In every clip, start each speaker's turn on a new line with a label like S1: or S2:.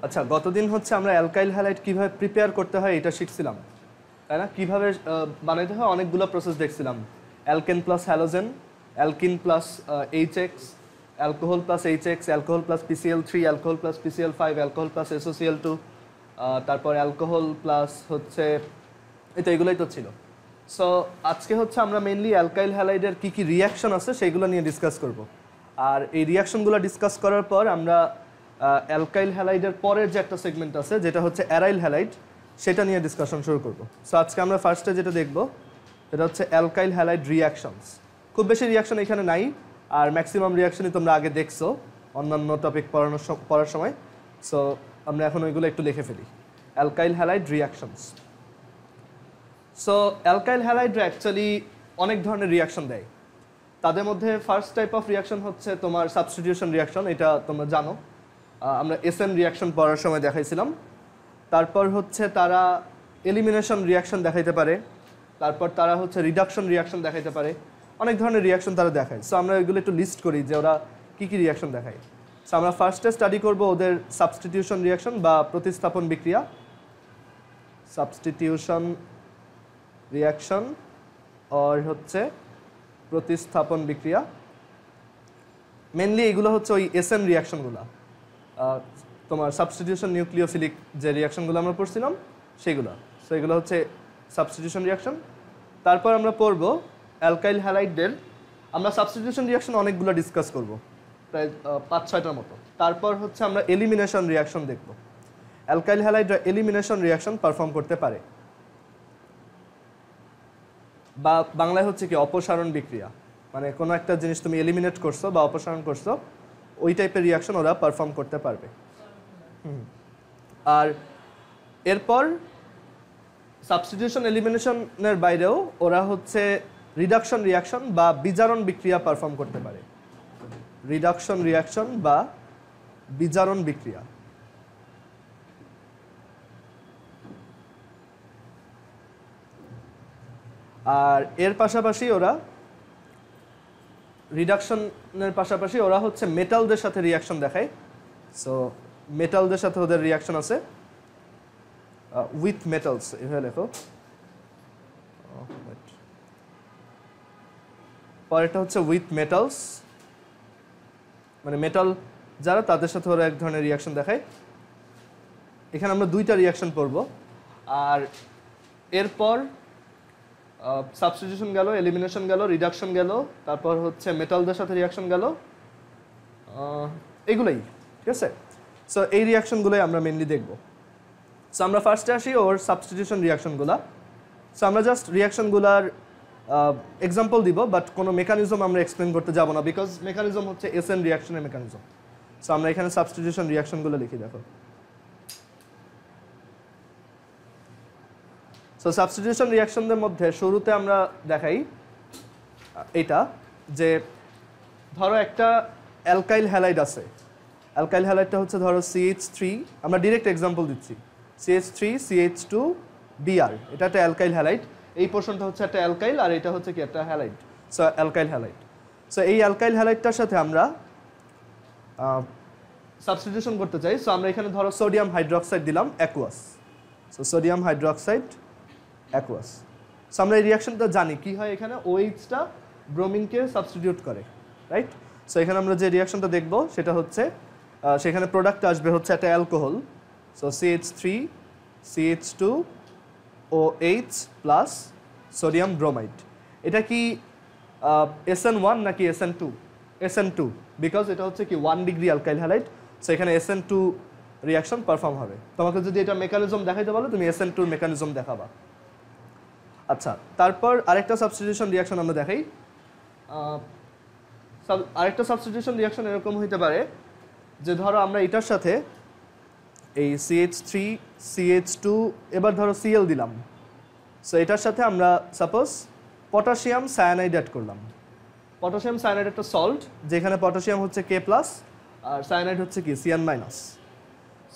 S1: আচ্ছা গতদিন হচ্ছে আমরা অ্যালকাইল হ্যালাইড কিভাবে প্রিপেয়ার করতে হয় এটা শিখছিলাম তাই না কিভাবে বানাইতে হয় অনেকগুলো প্রসেস দেখছিলাম alkane plus halogen alkyne plus HX alcohol plus HX alcohol plus PCl3 alcohol plus PCl5 alcohol plus SOCl2 তারপর অ্যালকোহল প্লাস হচ্ছে এটা এগুলোই তো ছিল সো আজকে হচ্ছে আমরা মেইনলি অ্যালকাইল হ্যালাইডের কী কী রিয়াকশন আছে সেগুলো নিয়ে ডিসকাস করব আর এই রিয়াকশনগুলো ডিসকাস করার পর আমরা অ্যালকাইল হ্যালাইডের পরের যে একটা সেগমেন্ট আছে যেটা হচ্ছে অ্যারাইল হ্যালাইড সেটা নিয়ে ডিসকাশন শুরু করব সো আজকে আমরা ফার্স্টে যেটা দেখব এটা হচ্ছে অ্যালকাইল হ্যালাইড রিয়াকশনস খুব বেশি রিয়াকশন এখানে নাই আর ম্যাক্সিমাম রিয়াকশনই তোমরা আগে দেখছো অন্যান্য টপিক পড়ার সময় সো আমরা এখন ওইগুলো একটু লিখে ফেলি alkyl halide reactions so alkyl হ্যালাইডরা অ্যাকচুয়ালি অনেক ধরনের রিয়াকশন দেয় তাদের মধ্যে ফার্স্ট টাইপ অফ রিয়াকশন হচ্ছে তোমার সাবস্টিটিউশন রিয়াকশন এটা তোমরা জানো আমরা SN রিয়াকশন পড়ার সময় দেখাইছিলাম তারপর হচ্ছে তারা এলিমিনেশন রিয়াকশন দেখাইতে পারে তারপর তারা হচ্ছে রিডাকশন রিয়াকশন দেখাইতে পারে অনেক ধরনের রিয়াকশন তারা দেখায় সো আমরা এগুলো একটু লিস্ট করি যে ওরা কী কী রিয়াকশন দেখায় সো আমরা ফার্স্টে স্টাডি করব ওদের সাবস্টিটিউশন রিয়াকশন বা প্রতিস্থাপন বিক্রিয়া সাবস্টিটিউশন রিয়াকশন আর হচ্ছে প্রতিস্থাপন বিক্রিয়া মেনলি এগুলো হচ্ছে ওই SN রিয়াকশনগুলো তোমার সাবস্টিটিউশন নিউক্লিওফিলিক যে রিয়াকশনগুলো আমরা পড়ছিলাম সেগুলো সো এগুলো হচ্ছে সাবস্টিটিউশন রিয়াকশন তারপর আমরা পড়ব অ্যালকাইল হ্যালাইডদের আমরা সাবস্টিটিউশন রিয়াকশন অনেকগুলো ডিসকাস করব প্রায় 5-6টার মতো তারপর হচ্ছে আমরা এলিমিনেশন রিয়াকশন দেখব অ্যালকাইল হ্যালাইডরা এলিমিনেশন রিয়াকশন পারফর্ম করতে পারে বা বাংলায় হচ্ছে কি অপসারণ বিক্রিয়া মানে কোনো একটা জিনিস তুমি এলিমিনেট করছো বা অপসারণ করছো ওই টাইপের রিয়াকশন ওরা পারফর্ম করতে পারবে আর এরপর সাবস্টিটিউশন এলিমিনেশনের বাইরেও ওরা হচ্ছে রিডাকশন রিয়াকশন বা বিজারণ বিক্রিয়া পারফর্ম করতে পারে রিডাকশন রিয়াকশন বা বিজারণ বিক্রিয়া আর এর পাশাপাশি ওরা রিডাকশনের পাশাপাশি ওরা হচ্ছে মেটালদের সাথে রিয়াকশন দেখায় সো মেটালদের সাথে ওদের রিয়াকশন আছে উইথ মেটালস এভাবে লেখো পরেরটা হচ্ছে উইথ মেটালস মানে মেটাল যারা তাদের সাথে ওরা এক ধরনের রিয়াকশন দেখায় এখানে আমরা দুইটা রিয়াকশন পড়ব আর এরপর সাবস্টিটিউশন গেল এলিমিনেশন গেল রিডাকশন গেল তারপর হচ্ছে মেটালদের সাথে রিয়াকশন গেল এগুলোই ঠিক আছে সো এই রিয়াকশনগুলোই আমরা মেনলি দেখব সো আমরা ফার্স্টে আসি ওর সাবস্টিটিউশন রিয়াকশনগুলো সো আমরা জাস্ট রিয়াকশনগুলার এক্সাম্পল দিব বাট কোনো মেকানিজম আমরা এক্সপ্লেন করতে যাব না বিকজ মেকানিজম হচ্ছে SN রিয়াকশনের মেকানিজম সো আমরা এখানে সাবস্টিটিউশন রিয়াকশনগুলো লিখি দেখো সো সাবস্টিটিউশন রিয়াকশনদের মধ্যে শুরুতে আমরা দেখাই এটা যে ধরো একটা অ্যালকাইল হ্যালাইড আছে অ্যালকাইল হ্যালাইডটা হচ্ছে ধরো CH3 আমরা ডিরেক্ট এক্সাম্পল দিচ্ছি CH3 CH2 Br এটা একটা অ্যালকাইল হ্যালাইড এই পোর্শনটা হচ্ছে একটা অ্যালকাইল আর এটা হচ্ছে কি একটা halide so alkyl halide so এই অ্যালকাইল হ্যালাইডটার সাথে আমরা সাবস্টিটিউশন করতে চাই সো আমরা এখানে ধরো সোডিয়াম হাইড্রোক্সাইড দিলাম aqueous so sodium hydroxide aqueous so আমরা এই রিয়াকশনটা জানি কি হয় এখানে OH-টা ব্রোমিনকে সাবস্টিটিউট করে রাইট সো এখানে আমরা যে রিয়াকশনটা দেখব সেটা হচ্ছে সেখানে প্রোডাক্ট আসবে হচ্ছে একটা alcohol so CH3 CH2 OH plus sodium bromide এটা কি SN1 নাকি SN2 SN2 বিকজ এটা হচ্ছে কি 1 ডিগ্রি অ্যালকাইল হ্যালাইড সো এখানে SN2 রিয়াকশন পারফর্ম হবে তোমাকে যদি এটা মেকানিজম দেখাইতে বলো তুমি SN2 মেকানিজম দেখাবা আচ্ছা তারপর আরেকটা সাবস্টিটিউশন রিয়াকশন আমরা দেখাই আরেকটা সাবস্টিটিউশন রিয়াকশন এরকম হইতে পারে যে ধরো আমরা এটার সাথে এই CH3 CH2 এবার ধরো Cl দিলাম সো এটার সাথে আমরা সাপোজ পটাশিয়াম সায়ানাইড অ্যাড করলাম পটাশিয়াম সায়ানাইড একটা সল্ট যেখানে পটাশিয়াম হচ্ছে K+ আর সায়ানাইড হচ্ছে কি Cn-।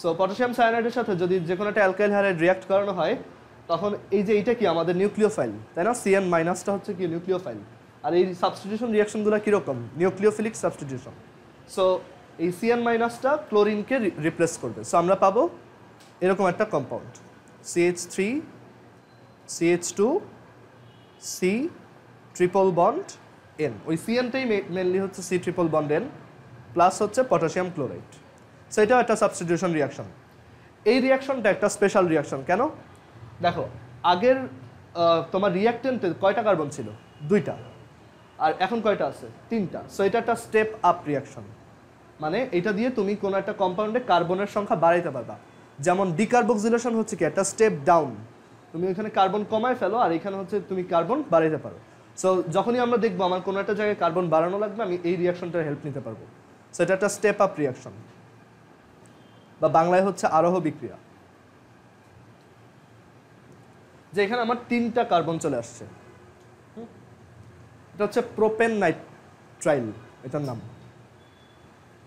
S1: সো পটাশিয়াম সায়ানাইডের সাথে যদি যে কোনো একটা অ্যালকাইল হ্যালাইড রিঅ্যাক্ট করানো হয় তখন এই যে এইটা কি আমাদের নিউক্লিওফাইল তাই না Cn- হচ্ছে কি নিউক্লিওফাইল আর এই সাবস্টিটিউশন রিয়াকশনগুলো কীরকম নিউক্লিওফিলিক সাবস্টিটিউশন সো এই সিএন মাইনাসটা ক্লোরিনকে রিপ্লেস করবে। সো আমরা পাবো এরকম একটা compound CH3 CH2 C triple bond N। ওই সিএনটাই মেনলি হচ্ছে C triple bond N plus হচ্ছে পটাশিয়াম ক্লোরাইড। সো এটাও একটা সাবস্টিটিউশন রিয়াকশন। এই রিয়াকশনটা একটা স্পেশাল রিয়াকশন। কেন? দেখো আগের তোমার রিয়াক্টেন্টে কয়টা কার্বন ছিল? 2টা, আর এখন কয়টা আছে? 3টা। সো এটা একটা স্টেপ আপ রিয়াকশন, মানে এটা দিয়ে তুমি কোনো একটা কম্পাউন্ডে কার্বনের সংখ্যা বাড়াইতে পারবা। যেমন ডিকার্বক্সিলেশন হচ্ছে কি একটা স্টেপ ডাউন, তুমি ওইখানে কার্বন কমায় ফেলো আর এখানে হচ্ছে তুমি কার্বন বাড়াইতে পারো। সো যখনই আমরা দেখবো আমার কোনো একটা জায়গায় কার্বন বাড়ানো লাগবে, আমি এই রিয়াকশনটার হেল্প নিতে পারবো। সো এটা একটা স্টেপ আপ রিয়াকশন, বা বাংলায় হচ্ছে আরোহ বিক্রিয়া। যে এখানে আমার 3টা কার্বন চলে আসছে, এটা হচ্ছে প্রোপেন নাইট্রাইল এটার নাম।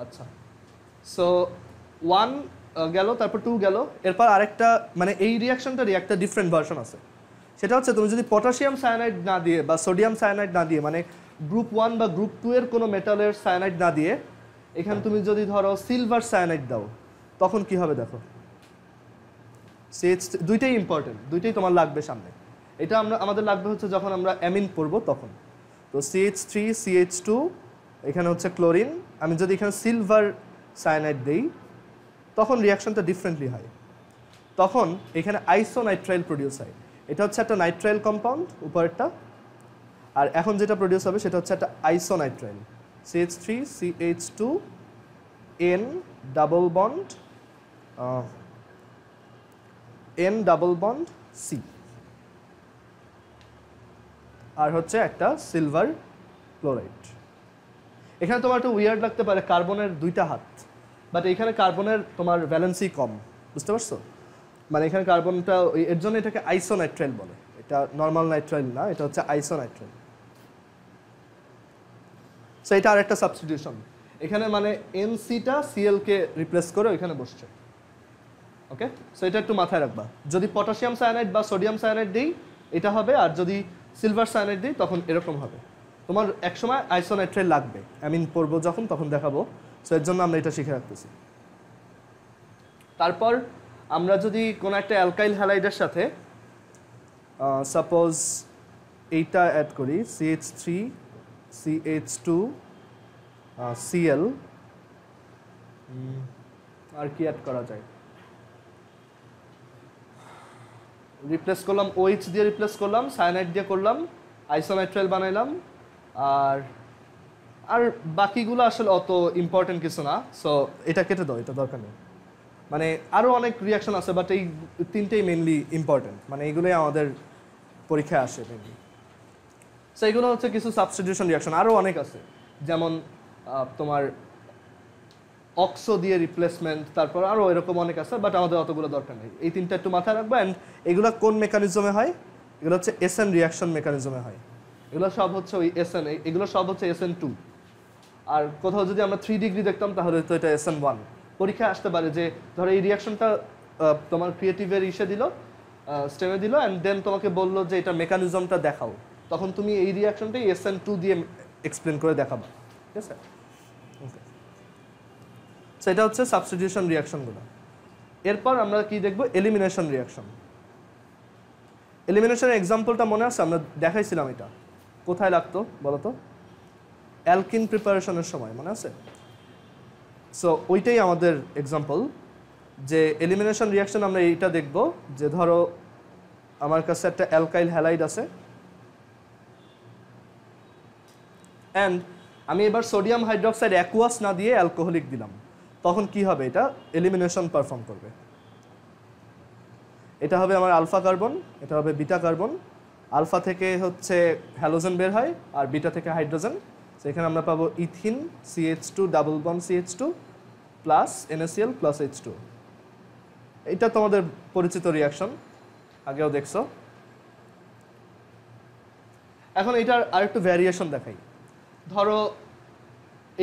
S1: আচ্ছা, সো 1 গেল, তারপর 2 গেল, এরপর আরেকটা, মানে এই রিয়াকশনটারই একটা ডিফারেন্ট ভার্সন আছে। সেটা হচ্ছে তুমি যদি পটাশিয়াম সায়ানাইড না দিয়ে বা সোডিয়াম সায়ানাইড না দিয়ে, মানে গ্রুপ 1 বা গ্রুপ 2 এর কোনো মেটালের সায়ানাইড না দিয়ে এখানে তুমি যদি ধরো সিলভার সায়ানাইড দাও, তখন কি হবে দেখো। দুইটাই ইম্পর্টেন্ট, দুইটাই তোমার লাগবে সামনে। এটা আমাদের লাগবে হচ্ছে যখন আমরা অ্যামিন পড়বো তখন। তো CH3 CH2, এখানে হচ্ছে ক্লোরিন। আমি যদি এখানে সিলভার সায়ানাইড দেই তখন রিয়াকশনটা ডিফারেন্টলি হয়। তখন এখানে আইসোনাইট্রাইল প্রডিউস হয়। এটা হচ্ছে একটা নাইট্রাইল কম্পাউন্ড উপরেরটা, আর এখন যেটা প্রডিউস হবে সেটা হচ্ছে একটা আইসোনাইট্রাইল CH3 CH2 N double bond N double bond C, আর হচ্ছে একটা সিলভার ক্লোরাইড। এখানে তোমার একটু উইয়ার্ড লাগতে পারে, কার্বনের 2টা হাত, বাট এখানে কার্বনের তোমার ভ্যালেন্সি কম, বুঝতে পারছো? মানে এখানে কার্বনটা, এর জন্য এটাকে আইসোনাইট্রাইল বলে। এটা নর্মাল নাইট্রাইল না, এটা হচ্ছে আইসোনাইট্রাইল। সো এটা আরেকটা সাবস্টিটিউশন। এখানে মানে NC-টা Cl কে রিপ্লেস করে ওইখানে বসছে। ওকে, সো এটা একটু মাথায় রাখবা। যদি পটাশিয়াম সায়ানাইড বা সোডিয়াম সায়ানাইড দিই এটা হবে, আর যদি সিলভার সায়ানাইড দিই তখন এরকম হবে। তোমার একসময় আইসোনাইট্রাইল লাগবে, অ্যামিন পড়বো যখন তখন দেখাবো। সো এর জন্য আমরা এটা শিখে রাখতেছি। তারপর আমরা যদি কোনো একটা অ্যালকাইল হ্যালাইডের সাথে সাপোজ এইটা অ্যাড করি CH3 CH2 Cl, আর কি অ্যাড করা যায়? রিপ্লেস করলাম OH দিয়ে, রিপ্লেস করলাম সায়ানাইড দিয়ে, করলাম আইসোনাইট্রাইল বানাইলাম। আর বাকিগুলো আসলে অত ইম্পর্টেন্ট কিছু না, সো এটা কেটে দাও, এটা দরকার নেই। মানে আরও অনেক রিয়াকশন আছে, বাট এই 3টেই মেনলি ইম্পর্টেন্ট, মানে এইগুলোই আমাদের পরীক্ষায় আসে মেনলি। সো এইগুলো হচ্ছে কিছু সাবস্টিটিউশন রিয়াকশন, আরও অনেক আছে, যেমন তোমার অক্সো দিয়ে রিপ্লেসমেন্ট, তারপর আরও এরকম অনেক আছে, বাট আমাদের অতগুলো দরকার নেই। এই 3টা একটু মাথায় রাখবো। অ্যান্ড এগুলো কোন মেকানিজমে হয়? এগুলো হচ্ছে SN রিয়াকশন মেকানিজমে হয়। এগুলো সব হচ্ছে ওই SN, এগুলো সব হচ্ছে SN2। আর কোথাও যদি আমরা 3 ডিগ্রি দেখতাম তাহলে তো এটা SN1। পরীক্ষায় আসতে পারে যে ধরো এই রিয়াকশনটা তোমার ক্রিয়েটিভের ইসে দিল, স্টেমে দিল, অ্যান্ড দেন তোমাকে বললো যে এটা মেকানিজমটা দেখাও, তখন তুমি এই রিয়াকশনটাই SN2 দিয়ে এক্সপ্লেন করে দেখাবা। ঠিক আছে, ওকে। সেটা হচ্ছে সাবস্টিটিউশন রিয়াকশনগুলো। এরপর আমরা কি দেখব? Elimination reaction. এলিমিনেশনের এক্সাম্পলটা মনে আছে? আমরা দেখাইছিলাম এটা কোথায় লাগতো বলো তো? অ্যালকিন প্রিপারেশনের সময়, মনে আছে? সো ওইটাই আমাদের এক্সাম্পল, যে এলিমিনেশন রিয়াকশন আমরা এইটা দেখব, যে ধরো আমার কাছে একটা অ্যালকাইল হ্যালাইড আছে, অ্যান্ড আমি এবার সোডিয়াম হাইড্রোক্সাইড অ্যাকুয়াস না দিয়ে অ্যালকোহলিক দিলাম, তখন কি হবে? এটা এলিমিনেশন পারফর্ম করবে। এটা হবে আমার আলফা কার্বন, এটা হবে বিটা কার্বন। আলফা থেকে হচ্ছে হ্যালোজেন বের হয়, আর বিটা থেকে হাইড্রোজেন। সেখানে আমরা পাবো ethene CH2 double bond CH2 plus NaCl plus H2। এটা তোমাদের পরিচিত রিয়াকশন, আগেও দেখছো। এখন এটার আরেকটু ভ্যারিয়েশন দেখাই। ধরো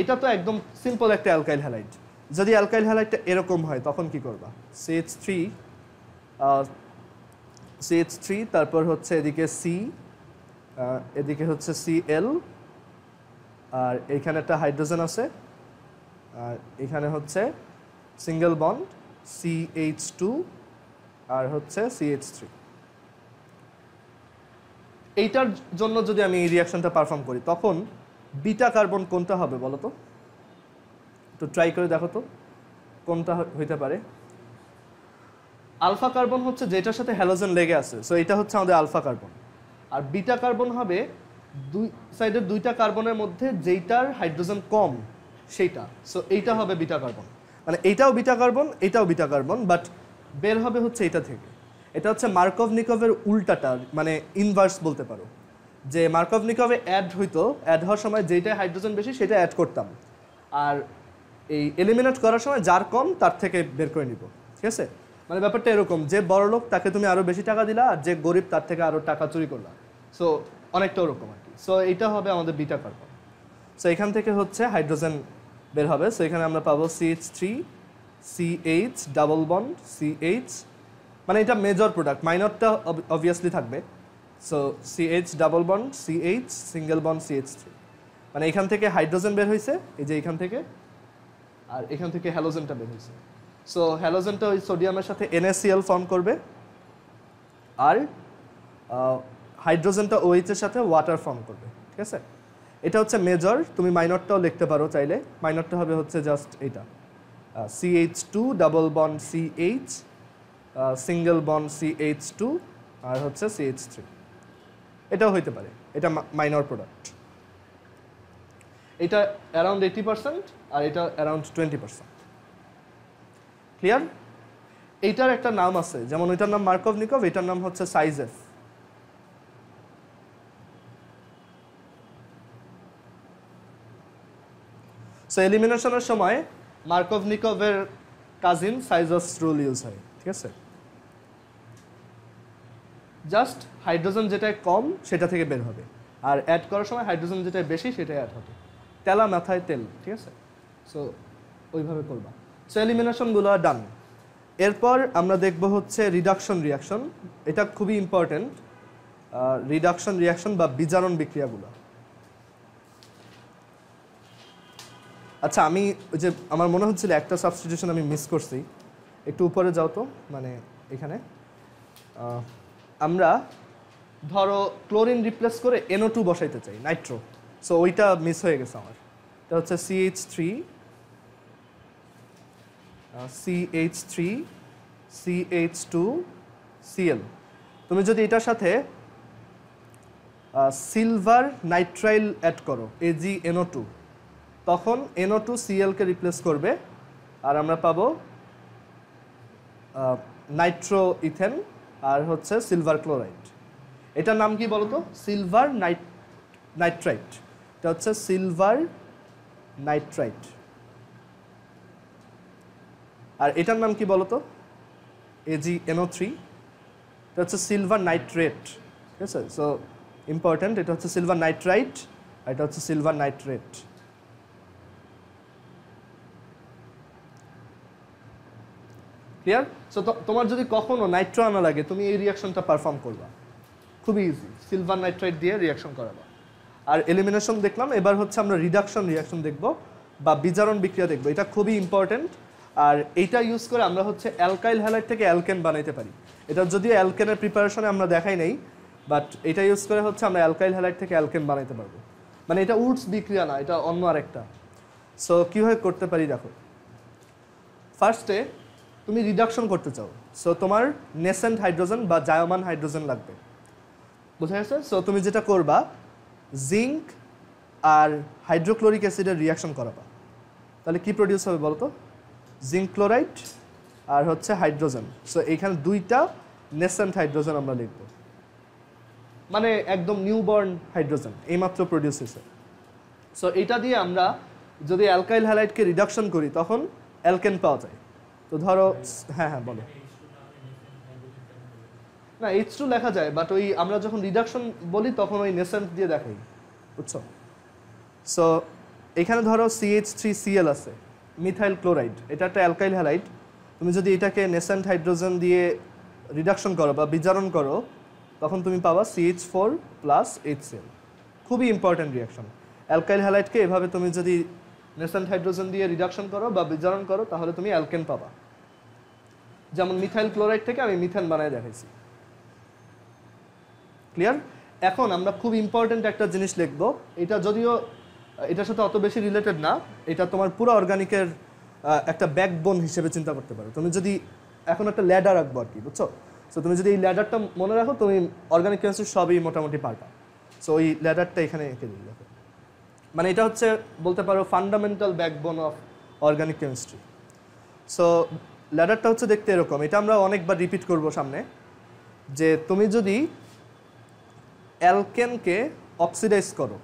S1: এটা তো একদম সিম্পল একটা অ্যালকাইল হ্যালাইড। যদি অ্যালকাইল হ্যালাইডটা এরকম হয় তখন কি করবা? CH3 তারপর হচ্ছে এদিকে C, এদিকে হচ্ছে Cl, আর এইখানে একটা হাইড্রোজেন আছে, আর এখানে হচ্ছে সিঙ্গেল বন্ড CH2 আর হচ্ছে CH3। এইটার জন্য যদি আমি এই রিয়াকশনটা পারফর্ম করি তখন বিটা কার্বন কোনটা হবে বলো তো, একটু ট্রাই করে দেখো তো কোনটা হইতে পারে। আলফা কার্বন হচ্ছে যেটার সাথে হ্যালোজেন লেগে আছে, সো এটা হচ্ছে আমাদের আলফা কার্বন। আর বিটা কার্বন হবে দুই সাইডের দুইটা কার্বনের মধ্যে যেইটার হাইড্রোজেন কম সেইটা, সো এইটা হবে বিটা কার্বন। মানে এইটাও বিটা কার্বন, এইটাও বিটা কার্বন, বাট বের হবে হচ্ছে এটা থেকে। এটা হচ্ছে মার্কভ-নিকভের উল্টাটা, মানে ইনভার্স বলতে পারো। যে মার্কভ-নিকভে অ্যাড হইতো, অ্যাড হওয়ার সময় যেইটাই হাইড্রোজেন বেশি সেটা অ্যাড করতাম, আর এই এলিমিনেট করার সময় যার কম তার থেকে বের করে নিব, ঠিক আছে? মানে ব্যাপারটা এরকম, যে বড়লোক তাকে তুমি আরও বেশি টাকা দিলা, আর যে গরিব তার থেকে আরও টাকা চুরি করলা, সো অনেকটা ওরকম আর কি। সো এইটা হবে আমাদের বিটা কার্বন। সো এখান থেকে হচ্ছে হাইড্রোজেন বের হবে। সো এখানে আমরা পাবো CH3 CH double bond CH, মানে এটা মেজর প্রোডাক্ট, মাইনরটা অবভিয়াসলি থাকবে। So CH double bond CH single bond CH3, মানে এখান থেকে হাইড্রোজেন বের হয়েছে, এই যে এখান থেকে, আর এখান থেকে হ্যালোজেনটা বের হয়েছে। সো হ্যালোজেনটা ওই সোডিয়ামের সাথে NaCl ফর্ম করবে, আর হাইড্রোজেনটা OH এর সাথে ওয়াটার ফর্ম করবে, ঠিক আছে? এটা হচ্ছে মেজর, তুমি মাইনরটাও লিখতে পারো চাইলে। মাইনরটা হবে হচ্ছে জাস্ট এইটা CH2 double bond CH single bond CH2 আর হচ্ছে CH3, এটাও হইতে পারে, এটা মাইনর প্রোডাক্ট। এটা অ্যারাউন্ড 80% আর এটা অ্যারাউন্ড 20%। ক্লিয়ার? এইটার একটা নাম আছে, যেমন ওইটার নাম মার্কভ-নিকভ, এটার নাম হচ্ছে সাইজেফ। সো এলিমিনেশনের সময় মার্কভ-নিকভের কাজিন সাইজফস রুল ইউজ হয়, ঠিক আছে? জাস্ট হাইড্রোজেন যেটা কম সেটা থেকে বের হবে, আর অ্যাড করার সময় হাইড্রোজেন যেটা বেশি সেটাই অ্যাড হবে। তেলা মাথায় তেল, ঠিক আছে? সো ওইভাবে করবা। সো এলিমিনেশনগুলো ডান। এরপর আমরা দেখব হচ্ছে রিডাকশন রিয়াকশন। এটা খুবই ইম্পর্টেন্ট, রিডাকশন রিয়াকশন বা বিজারণ বিক্রিয়াগুলো। আচ্ছা, আমি ওই যে আমার মনে হচ্ছিল একটা সাবস্টিটিউশন আমি মিস করছি, একটু উপরে যাও তো, মানে এখানে আমরা ধরো ক্লোরিন রিপ্লেস করে NO2 বসাইতে চাই, নাইট্রো। সো ওইটা মিস হয়ে গেছে আমার। এটা হচ্ছে CH3 CH2 Cl। তুমি যদি এটার সাথে সিলভার নাইট্রাইল অ্যাড করো AgNO2, তখন NO2 Cl কে রিপ্লেস করবে, আর আমরা পাবো নাইট্রো ইথেন আর হচ্ছে সিলভার ক্লোরাইড। এটার নাম কি বলতো? Silver nitrite. এটা হচ্ছে সিলভার নাইট্রাইট। আর এটার নাম কি বলতো? AgNO3। এটা হচ্ছে সিলভার নাইট্রেট, ঠিক আছে? সো ইম্পর্টেন্ট, এটা হচ্ছে সিলভার নাইট্রাইট আর এটা হচ্ছে সিলভার নাইট্রেট। ক্লিয়ার? সো তোমার যদি কখনো নাইট্রো আনা লাগে, তুমি এই রিয়াকশনটা পারফর্ম করবা, খুবই ইজি, সিলভার নাইট্রাইট দিয়ে রিয়াকশন করাবা। আর এলিমিনেশন দেখলাম, এবার হচ্ছে আমরা রিডাকশন রিয়াকশন দেখব বা বিজারণ বিক্রিয়া দেখব। এটা খুবই ইম্পর্টেন্ট, আর এইটা ইউজ করে আমরা হচ্ছে অ্যালকাইল হ্যালাইড থেকে অ্যালকেন বানাইতে পারি। এটা যদিও অ্যালকেনের প্রিপারেশনে আমরা দেখাই নাই, বাট এটা ইউজ করে হচ্ছে আমরা অ্যালকাইল হ্যালাইড থেকে অ্যালকেন বানাইতে পারবো। মানে এটা উডস বিক্রিয়া না, এটা অন্য আরেকটা। সো কীভাবে করতে পারি দেখো। ফার্স্টে তুমি রিডাকশন করতে চাও, সো তোমার নেসেন্ট হাইড্রোজেন বা জায়মান হাইড্রোজেন লাগবে, বুঝা গেছে? সো তুমি যেটা করবা, জিঙ্ক আর হাইড্রোক্লোরিক অ্যাসিডের রিয়াকশন করাবা, তাহলে কি প্রডিউস হবে বলতো? জিঙ্ক ক্লোরাইড আর হচ্ছে হাইড্রোজেন। সো এইখানে দুইটা নেসেন্ট হাইড্রোজেন আমরা লিখব, মানে একদম নিউবর্ন হাইড্রোজেন এইমাত্র প্রডিউস হয়েছে। সো এইটা দিয়ে আমরা যদি অ্যালকাইল হ্যালাইডকে রিডাকশন করি তখন অ্যালকেন পাওয়া যায়। তো ধরো, হ্যাঁ হ্যাঁ বলো। না, H2 লেখা যায়, বাট ওই আমরা যখন রিডাকশন বলি তখন ওই নেসেন্ট দিয়ে দেখাই, বুঝছো? সো এখানে ধরো CH3Cl আছে, মিথাইল ক্লোরাইড, এটা একটা অ্যালকাইল হ্যালাইড। তুমি যদি এটাকে নেসেন্ট হাইড্রোজেন দিয়ে রিডাকশন করো বা বিজারণ করো, তখন তুমি পাবা CH4 + HCl। খুবই ইম্পর্টেন্ট রিয়াকশন। অ্যালকাইল হ্যালাইডকে এভাবে তুমি যদি নেসেন্ট হাইড্রোজেন দিয়ে রিডাকশন করো বা বিজারণ করো, তাহলে তুমি অ্যালকেন পাবা। যেমন মিথাইল ক্লোরাইড থেকে আমি মিথেন বানায় দেখাইছি। ক্লিয়ার? এখন আমরা খুব ইম্পর্টেন্ট একটা জিনিস লিখব, এটা যদিও এটার সাথে অত বেশি রিলেটেড না, এটা তোমার পুরো অর্গানিকের একটা ব্যাকবোন হিসেবে চিন্তা করতে পারো। তুমি যদি এখন একটা ল্যাডার রাখবো আর কি, বুঝছো? সো তুমি যদি এই ল্যাডারটা মনে রাখো, তুমি অর্গানিক কেমিস্ট্রি সবই মোটামুটি পারবা। সো ওই ল্যাডারটা এখানে এঁকে দিই, দেখো। মানে এটা হচ্ছে বলতে পারো fundamental backbone of organic chemistry. So ল্যাডারটা হচ্ছে দেখতে এরকম, এটা আমরা অনেকবার রিপিট করব সামনে, যে তুমি যদি অ্যালকেনকে অক্সিডাইজ করো,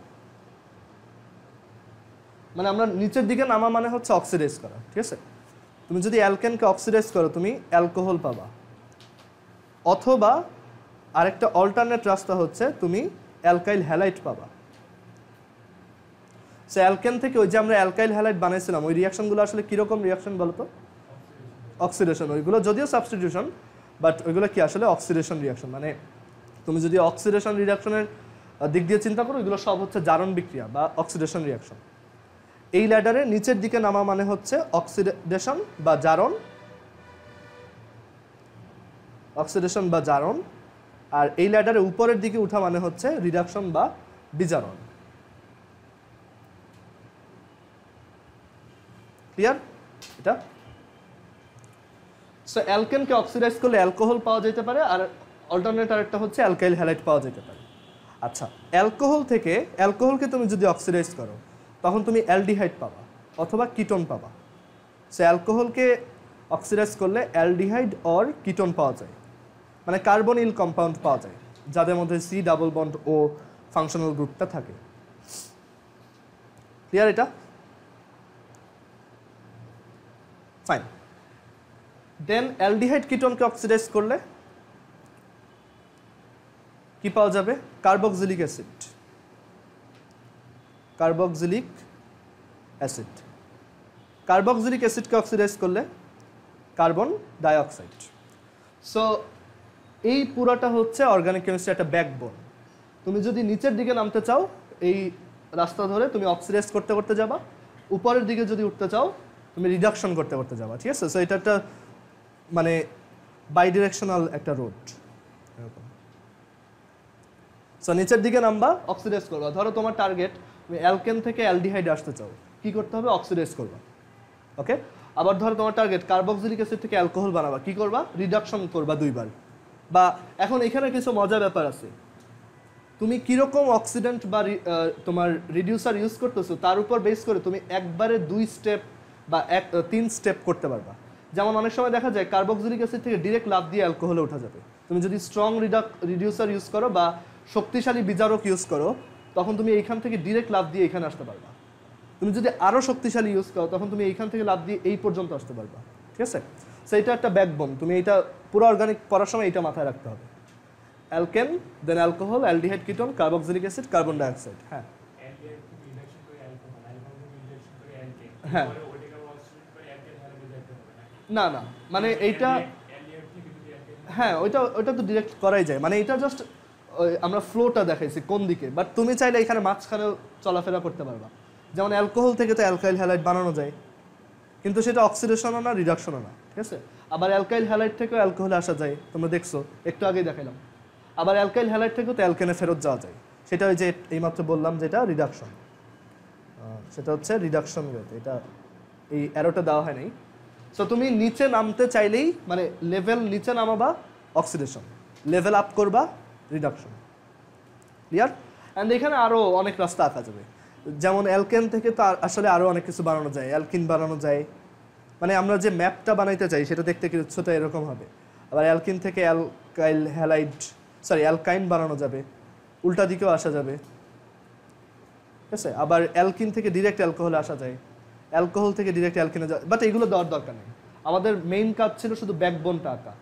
S1: মানে আমরা নিচের দিকে নামা মানে হচ্ছে অক্সিডাইজ করা, ঠিক আছে? তুমি যদি অ্যালকেনকে অক্সিডাইজ করো, তুমি অ্যালকোহল পাবা, অথবা আরেকটা অল্টারনেট রাস্তা হচ্ছে তুমি অ্যালকাইল হ্যালাইড পাবা। সো অ্যালকেন থেকে ওই যে আমরা অ্যালকাইল হ্যালাইড বানাইছিলাম, ওই রিয়াকশনগুলো আসলে কীরকম রিয়াকশন বলো তো? অক্সিডেশন। ওইগুলো যদিও সাবস্টিটিউশন, বাট ওইগুলো কি আসলে অক্সিডেশন রিয়াকশন। মানে তুমি যদি অক্সিডেশন রিয়াকশনের দিক দিয়ে চিন্তা করো, এগুলো সব হচ্ছে জারণ বিক্রিয়া বা অক্সিডেশন রিয়াকশন। এই ল্যাডারে নিচের দিকে নামা মানে হচ্ছে অক্সিডেশন বা জারণ, অক্সিডেশন বা জারণ, আর এই ল্যাডারে উপরের দিকে উঠা মানে হচ্ছে রিডাকশন বা বিজারণ। ক্লিয়ার এটা? সো অ্যালকেনকে অক্সিডাইজ করলে অ্যালকোহল পাওয়া যেতে পারে, আর অল্টারনেট আরেকটা হচ্ছে অ্যালকাইল হ্যালাইড পাওয়া যেতে পারে। আচ্ছা, অ্যালকোহলকে তুমি যদি অক্সিডাইজ করো, তখন তুমি অ্যালডিহাইড পাবা অথবা কিটোন পাবা। সো অ্যালকোহলকে অক্সিডাইজ করলে অ্যালডিহাইড অর কিটোন পাওয়া যায়, মানে কার্বনিল কম্পাউন্ড পাওয়া যায়, যাদের মধ্যে C double bond O functional গ্রুপটা থাকে। ক্লিয়ার এটা? ফাইন। দেন অ্যালডিহাইড কিটোনকে অক্সিডাইজ করলে কি পাওয়া যাবে? Carboxylic acid. Carboxylic acid. Carboxylic অ্যাসিডকে অক্সিডাইজ করলে কার্বন ডাইঅক্সাইড। সো এই পুরোটা হচ্ছে অর্গানিক কেমিস্ট্রি একটা ব্যাকবোন। তুমি যদি নিচের দিকে নামতে চাও, এই রাস্তা ধরে তুমি অক্সিডাইজ করতে করতে যাবা, উপরের দিকে যদি উঠতে চাও তুমি রিডাকশন করতে করতে যাবা, ঠিক আছে? সো এটা একটা মানে বাই ডিরেকশনাল একটা রোড। সো নিচের দিকে নামবা, অক্সিডাইজ করবা। ধরো তোমার টার্গেট, তুমি অ্যালকেন থেকে অ্যালডিহাইড আসতে চাও, কি করতে হবে? অক্সিডাইজ করবা। ওকে। আবার ধরো তোমার টার্গেট কার্বক্সিলিক অ্যাসিড থেকে অ্যালকোহল বানাবা, কি করবা? রিডাকশন করবা 2 বার। বা এখন এখানে কিছু মজার ব্যাপার আছে, তুমি কিরকম অক্সিডেন্ট বা তোমার রিডিউসার ইউজ করতেছো তার উপর বেস করে তুমি একবারে 2 স্টেপ বা 3 স্টেপ করতে পারবা। যেমন অনেক সময় দেখা যায় কার্বক্সিলিক অ্যাসিড থেকে ডিরেক্ট লাফ দিয়ে অ্যালকোহলে ওঠা যাবে। তুমি যদি স্ট্রং রিডিউসার ইউজ করো বা শক্তিশালী বিজারক ইউজ করো, তখন তুমি এইখান থেকে ডিরেক্ট লাফ দিয়ে এখানে আসতে পারবা। তুমি যদি আরও শক্তিশালী ইউজ করো, তখন তুমি এইখান থেকে লাফ দিয়ে এই পর্যন্ত আসতে পারবা, ঠিক আছে? সো এটা একটা ব্যাকবোন। তুমি এটা পুরো অর্গানিক পড়ার সময় এটা মাথায় রাখতে হবে। Alkane, then alcohol, aldehyde ketone, carboxylic acid, carbon dioxide. হ্যাঁ হ্যাঁ, না না, মানে এইটা হ্যাঁ, ওইটা তো ডিরেক্ট করাই যায়। মানে এটা জাস্ট আমরা ফ্লোটা দেখাইছি কোন দিকে, বাট তুমি চাইলে এখানে মাঝখানেও চলাফেরা করতে পারবা। যেমন অ্যালকোহল থেকে তো অ্যালকাইল হ্যালাইড বানানো যায়, কিন্তু সেটা অক্সিডেশনও না, রিডাকশনও না, ঠিক আছে? আবার অ্যালকাইল হ্যালাইড থেকেও অ্যালকোহলে আসা যায়, তোমরা দেখছো, একটু আগেই দেখাইলাম। আবার অ্যালকাইল হ্যালাইড থেকেও তো অ্যালকেনে ফেরত যাওয়া যায়, সেটা ওই যে এইমাত্র বললাম যেটা রিডাকশন, সেটা হচ্ছে রিডাকশন রেট। এটা এই অ্যারোটা দেওয়া হয় নাই। সো তুমি নিচে নামতে চাইলেই, মানে লেভেল নিচে নামাবা অক্সিডেশন, লেভেল আপ করবা রিডাকশন। ক্লিয়ার? অ্যান্ড এখানে আরও অনেক রাস্তা আঁকা যাবে। যেমন অ্যালকেন থেকে তো আসলে আরও অনেক কিছু বানানো যায়, অ্যালকিন বানানো যায়। মানে আমরা যে ম্যাপটা বানাইতে চাই সেটা দেখতে কিছুটা এরকম হবে। আবার অ্যালকিন থেকে অ্যালকাইল হ্যালাইড, অ্যালকাইন বানানো যাবে, উল্টা দিকেও আসা যাবে, ঠিক আছে? আবার অ্যালকিন থেকে ডিরেক্ট অ্যালকোহলে আসা যায়, অ্যালকোহল থেকে ডিরেক্ট অ্যালকিনে যাওয়া, বাট এগুলো দেওয়ার দরকার নেই। আমাদের মেইন কাজ ছিল শুধু ব্যাকবোনটা আঁকা।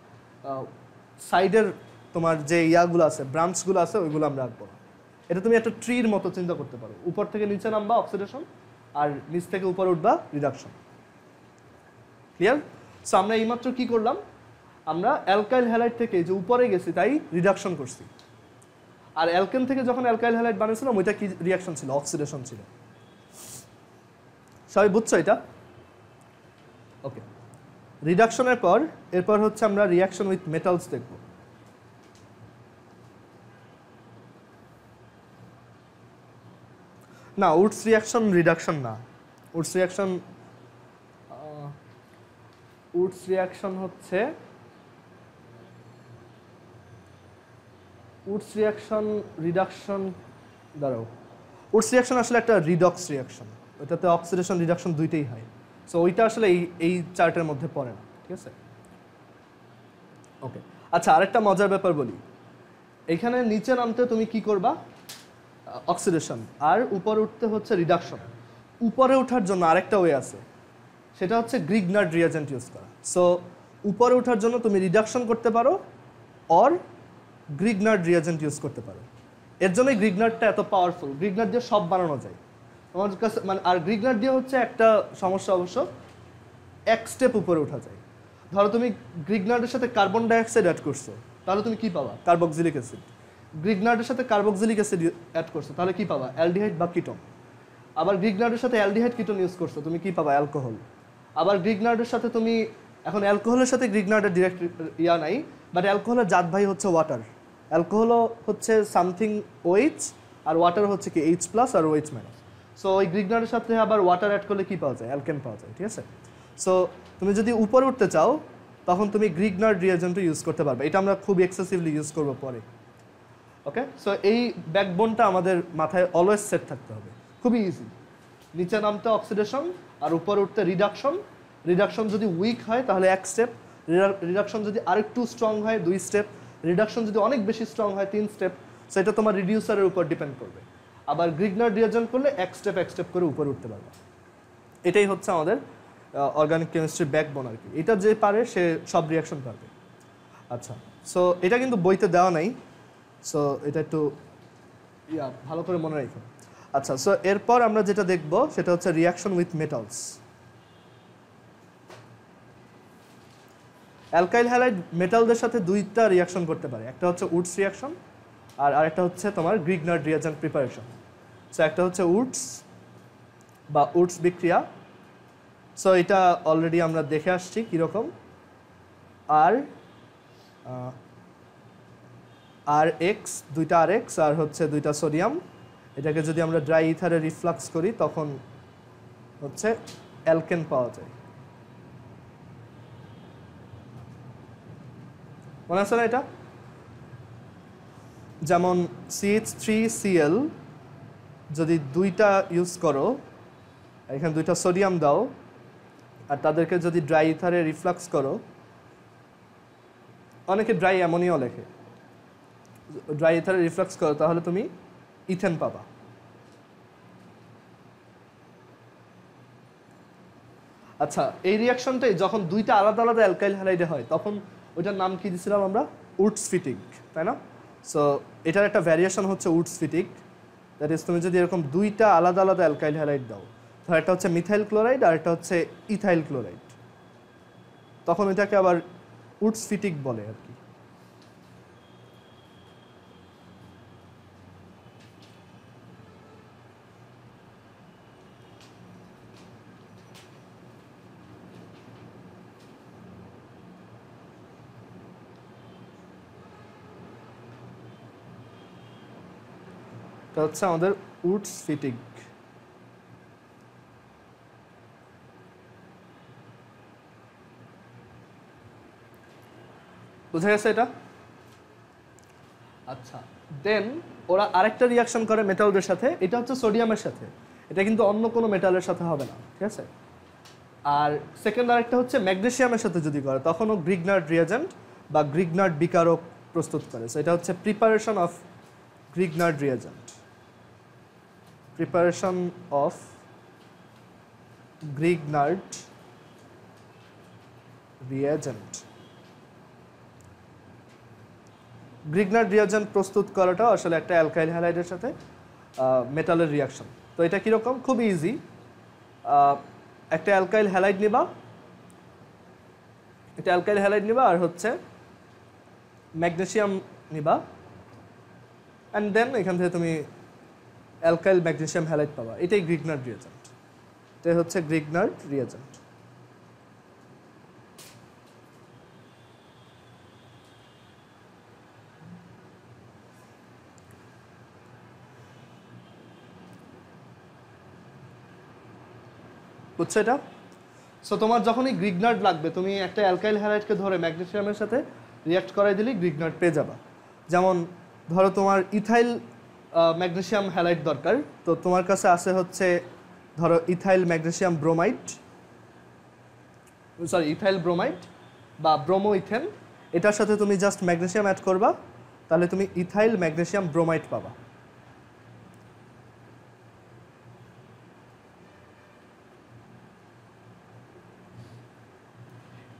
S1: সাইডের তোমার যে ইয়াগুলো আছে, ব্রাঞ্চগুলো আছে, ওইগুলো আমরা আঁকবো না। এটা তুমি একটা ট্রির মতো চিন্তা করতে পারো, উপর থেকে নিচে নামবা অক্সিডেশন, আর নিচ থেকে উপরে উঠবা রিডাকশন। ক্লিয়ার? সো আমরা এইমাত্র কি করলাম? আমরা অ্যালকাইল হ্যালাইড থেকে যে উপরে গেছি তাই রিডাকশন করছি, আর অ্যালকেন থেকে যখন অ্যালকাইল হ্যালাইড বানিয়েছিলাম ওইটা কি রিয়াকশন ছিল? অক্সিডেশন ছিল। সবাই বুঝছো এটা? ওকে, রিডাকশনের পর এরপর হচ্ছে আমরা রিয়াকশন উইথ মেটালস দেখব। না, উডস রিয়াকশন রিডাকশন না। উডস রিয়াকশন হচ্ছে উডস রিয়াকশন রিডাকশন দাঁড়াও, উডস রিয়াকশন আসলে একটা রিডক্স রিয়াকশন, ওইটাতে অক্সিডেশন রিডাকশন দুইটাই হয়। সো ওইটা আসলে এই চার্টের মধ্যে পড়ে না, ঠিক আছে? ওকে, আচ্ছা আরেকটা মজার ব্যাপার বলি, এখানে নিচে নামতে তুমি কি করবা? অক্সিডেশন, আর উপরে উঠতে হচ্ছে রিডাকশন। উপরে ওঠার জন্য আরেকটা ওয়ে আছে, সেটা হচ্ছে গ্রিগনার্ড রিয়াজেন্ট ইউজ করা। সো উপরে ওঠার জন্য তুমি রিডাকশন করতে পারো অর গ্রিগনার্ড রিয়াজেন্ট ইউজ করতে পারো। এর জন্যই গ্রিগনার্ডটা এত পাওয়ারফুল, গ্রিগনার্ড দিয়ে সব বানানো যায় তোমার কাছে। মানে আর গ্রিগনার্ড দিয়ে হচ্ছে একটা সমস্যা অবশ্য, এক স্টেপ উপরে ওঠা যায়। ধরো তুমি গ্রিগনার্ডের সাথে কার্বন ডাইঅক্সাইড অ্যাড করছো, তাহলে তুমি কি পাবা? Carboxylic acid. গ্রিগনার্ডের সাথে কার্বক্সিলিক অ্যাসিড অ্যাড করছো, তাহলে কি পাবা? অ্যালডিহাইড বা কিটোন। আবার গ্রিগনার্ডের সাথে অ্যালডিহাইড কিটোন ইউজ করছো, তুমি কি পাবা? অ্যালকোহল। আবার গ্রিগনার্ডের সাথে তুমি, এখন অ্যালকোহলের সাথে গ্রিগনার্ডের ডিরেক্ট ইয়া নাই, বাট অ্যালকোহলের জাত ভাই হচ্ছে ওয়াটার। অ্যালকোহলও হচ্ছে সামথিং ওএইচ, আর ওয়াটার হচ্ছে কি এইচ প্লাস আর ওএইচ মাইনাস। সো ওই গ্রিগনার্ডের সাথে আবার ওয়াটার অ্যাড করলে কি পাওয়া যায়? অ্যালকেন পাওয়া যায়, ঠিক আছে? সো তুমি যদি উপরে উঠতে চাও তখন তুমি গ্রিগনার্ড রিয়েজেন্টও ইউজ করতে পারবে, এটা আমরা খুব এক্সেসিভলি ইউজ করবো পরে। ওকে, সো এই ব্যাকবোনটা আমাদের মাথায় অলওয়েজ সেট থাকতে হবে, খুবই ইজি। নিচে নামতে অক্সিডেশন, আর উপরে উঠতে রিডাকশন। রিডাকশন যদি উইক হয় তাহলে এক স্টেপ, রিডাকশন যদি আরেকটু স্ট্রং হয় 2 স্টেপ, রিডাকশন যদি অনেক বেশি স্ট্রং হয় 3 স্টেপ। সো এটা তোমার রিডিউসারের উপর ডিপেন্ড করবে। আবার গ্রিগনার্ড রিয়েজেন্ট করলে এক স্টেপ করে উপরে উঠতে পারবে। এটাই হচ্ছে আমাদের অর্গানিক কেমিস্ট্রির ব্যাকবোন আর কি। এটা যে পারে সে সব রিয়াকশন পারবে। আচ্ছা, সো এটা কিন্তু বইতে দেওয়া নাই, সো এটা একটু ভালো করে মনে রাখো। আচ্ছা, সো এরপর আমরা যেটা দেখব সেটা হচ্ছে reaction with metals. Alkyl halide মেটালদের সাথে দুইটা রিয়াকশন করতে পারে, একটা হচ্ছে উডস রিয়াকশন আর আরেকটা হচ্ছে তোমার গ্রিগনার্ড রিয়াজেন্ট প্রিপারেশন। সো একটা হচ্ছে উডস বা উডস বিক্রিয়া। সো এটা অলরেডি আমরা দেখে আসছি কীরকম। আর এক্স, দুইটা আর এক্স আর হচ্ছে দুইটা সোডিয়াম, এটাকে যদি আমরা ড্রাই ইথারে রিফ্লাক্স করি তখন হচ্ছে অ্যালকেন পাওয়া যায়। মনে আছে না এটা? যেমন CH3Cl যদি দুইটা ইউজ করো, এখানে দুইটা সোডিয়াম দাও আর তাদেরকে যদি ড্রাই ইথারে রিফ্লাক্স করো, অনেকে ড্রাই অ্যামোনিয়াও লেখে, ড্রাই ইথারে রিফ্লাক্স করো তাহলে তুমি ইথেন পাবা। আচ্ছা, এই রিয়াকশনটাই যখন দুইটা আলাদা আলাদা অ্যালকাইল হ্যালাইডে হয় তখন ওইটার নাম কি দিয়েছিলাম আমরা? উডস ফিটিক, তাই না? সো এটার একটা ভ্যারিয়েশন হচ্ছে উডস ফিটিক। দ্যাট ইজ তুমি যদি এরকম দুইটা আলাদা আলাদা অ্যালকাইল হ্যালাইড দাও, ধর একটা হচ্ছে মিথাইল ক্লোরাইড আর একটা হচ্ছে ইথাইল ক্লোরাইড, তখন এটাকে আবার উডস ফিটিক বলে আর কি। এটা হচ্ছে আমাদের উডস ফিটিক। বুঝা গেছে এটা? আচ্ছা, দেন ওরা আরেকটা রিয়াকশন করে মেটালদের সাথে, এটা হচ্ছে সোডিয়ামের সাথে, এটা কিন্তু অন্য কোনো মেটালের সাথে হবে না, ঠিক আছে? আর সেকেন্ড আরেকটা হচ্ছে ম্যাগনেসিয়ামের সাথে যদি করে তখনও গ্রিগনার্ড রিয়েজেন্ট বা গ্রিগনার্ড বিকারক প্রস্তুত করে। সো এটা হচ্ছে preparation of Grignard reagent, preparation of Grignard reagent. Grignard reagent প্রস্তুত করাটা আসলে একটা অ্যালকাইল হ্যালাইডের সাথে মেটালের রিয়াকশন। তো এটা কীরকম? খুব ইজি। একটা অ্যালকাইল হ্যালাইড নিবা, আর হচ্ছে ম্যাগনেসিয়াম নিবা, অ্যান্ড দেন এখান থেকে তুমি অ্যালকাইল ম্যাগনেসিয়াম হ্যালাইড পাবা। এটাই গ্রিগনার্ড রিয়েজেন্ট। এটা হচ্ছে গ্রিগনার্ড রিয়েজেন্ট। বুঝছো এটা? সো তোমার যখনই গ্রিগনার্ড লাগবে তুমি একটা অ্যালকাইল হ্যালাইডকে ধরে ম্যাগনেসিয়ামের সাথে রিঅ্যাক্ট করাই দিলেই গ্রিগনার্ড পেয়ে যাবা। যেমন ধরো তোমার ইথাইল ম্যাগনেসিয়াম হ্যালাইড দরকার, তো তোমার কাছে আছে হচ্ছে ধরো ethyl magnesium bromide, sorry ethyl bromide বা ব্রোমো ইথেন, এটার সাথে তুমি জাস্ট ম্যাগনেসিয়াম অ্যাড করবা, তাহলে তুমি ইথাইল ম্যাগনেসিয়াম ব্রোমাইড পাবা।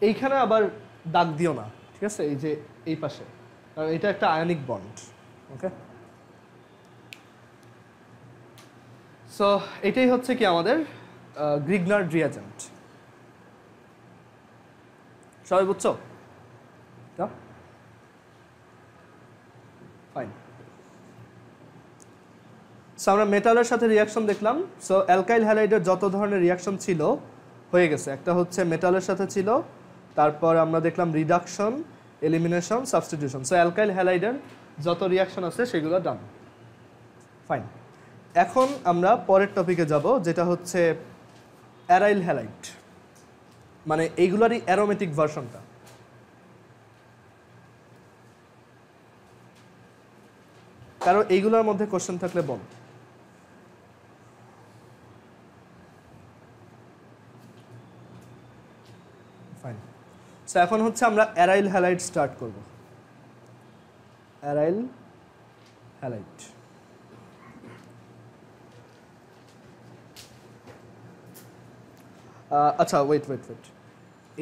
S1: এইখানে আবার দাগ দিও না, ঠিক আছে, এই যে এই পাশে, কারণ এটা একটা আয়নিক বন্ড। ওকে, সো এটাই হচ্ছে কি আমাদের গ্রিগনার্ড রিয়েজেন্ট। সবাই বুঝছো? ফাইন। সো আমরা মেটালের সাথে রিয়াকশন দেখলাম। সো অ্যালকাইল হ্যালাইডের যত ধরনের রিয়াকশন ছিল হয়ে গেছে। একটা হচ্ছে মেটালের সাথে ছিল, তারপর আমরা দেখলাম reduction, elimination, substitution. So alkyl হ্যালাইডের যত রিয়াকশন আছে সেগুলো ডান। ফাইন। এখন আমরা পরের টপিকে যাব, যেটা হচ্ছে অ্যারাইল হ্যালাইড, মানে এইগুলারই অ্যারোমেটিক ভার্সনটা। কারণ এইগুলোর মধ্যে কোশ্চেন থাকলে বল। ফাইন। সো এখন হচ্ছে আমরা অ্যারাইল হ্যালাইড স্টার্ট করব। অ্যারাইল হ্যালাইড, আচ্ছা ওয়েট,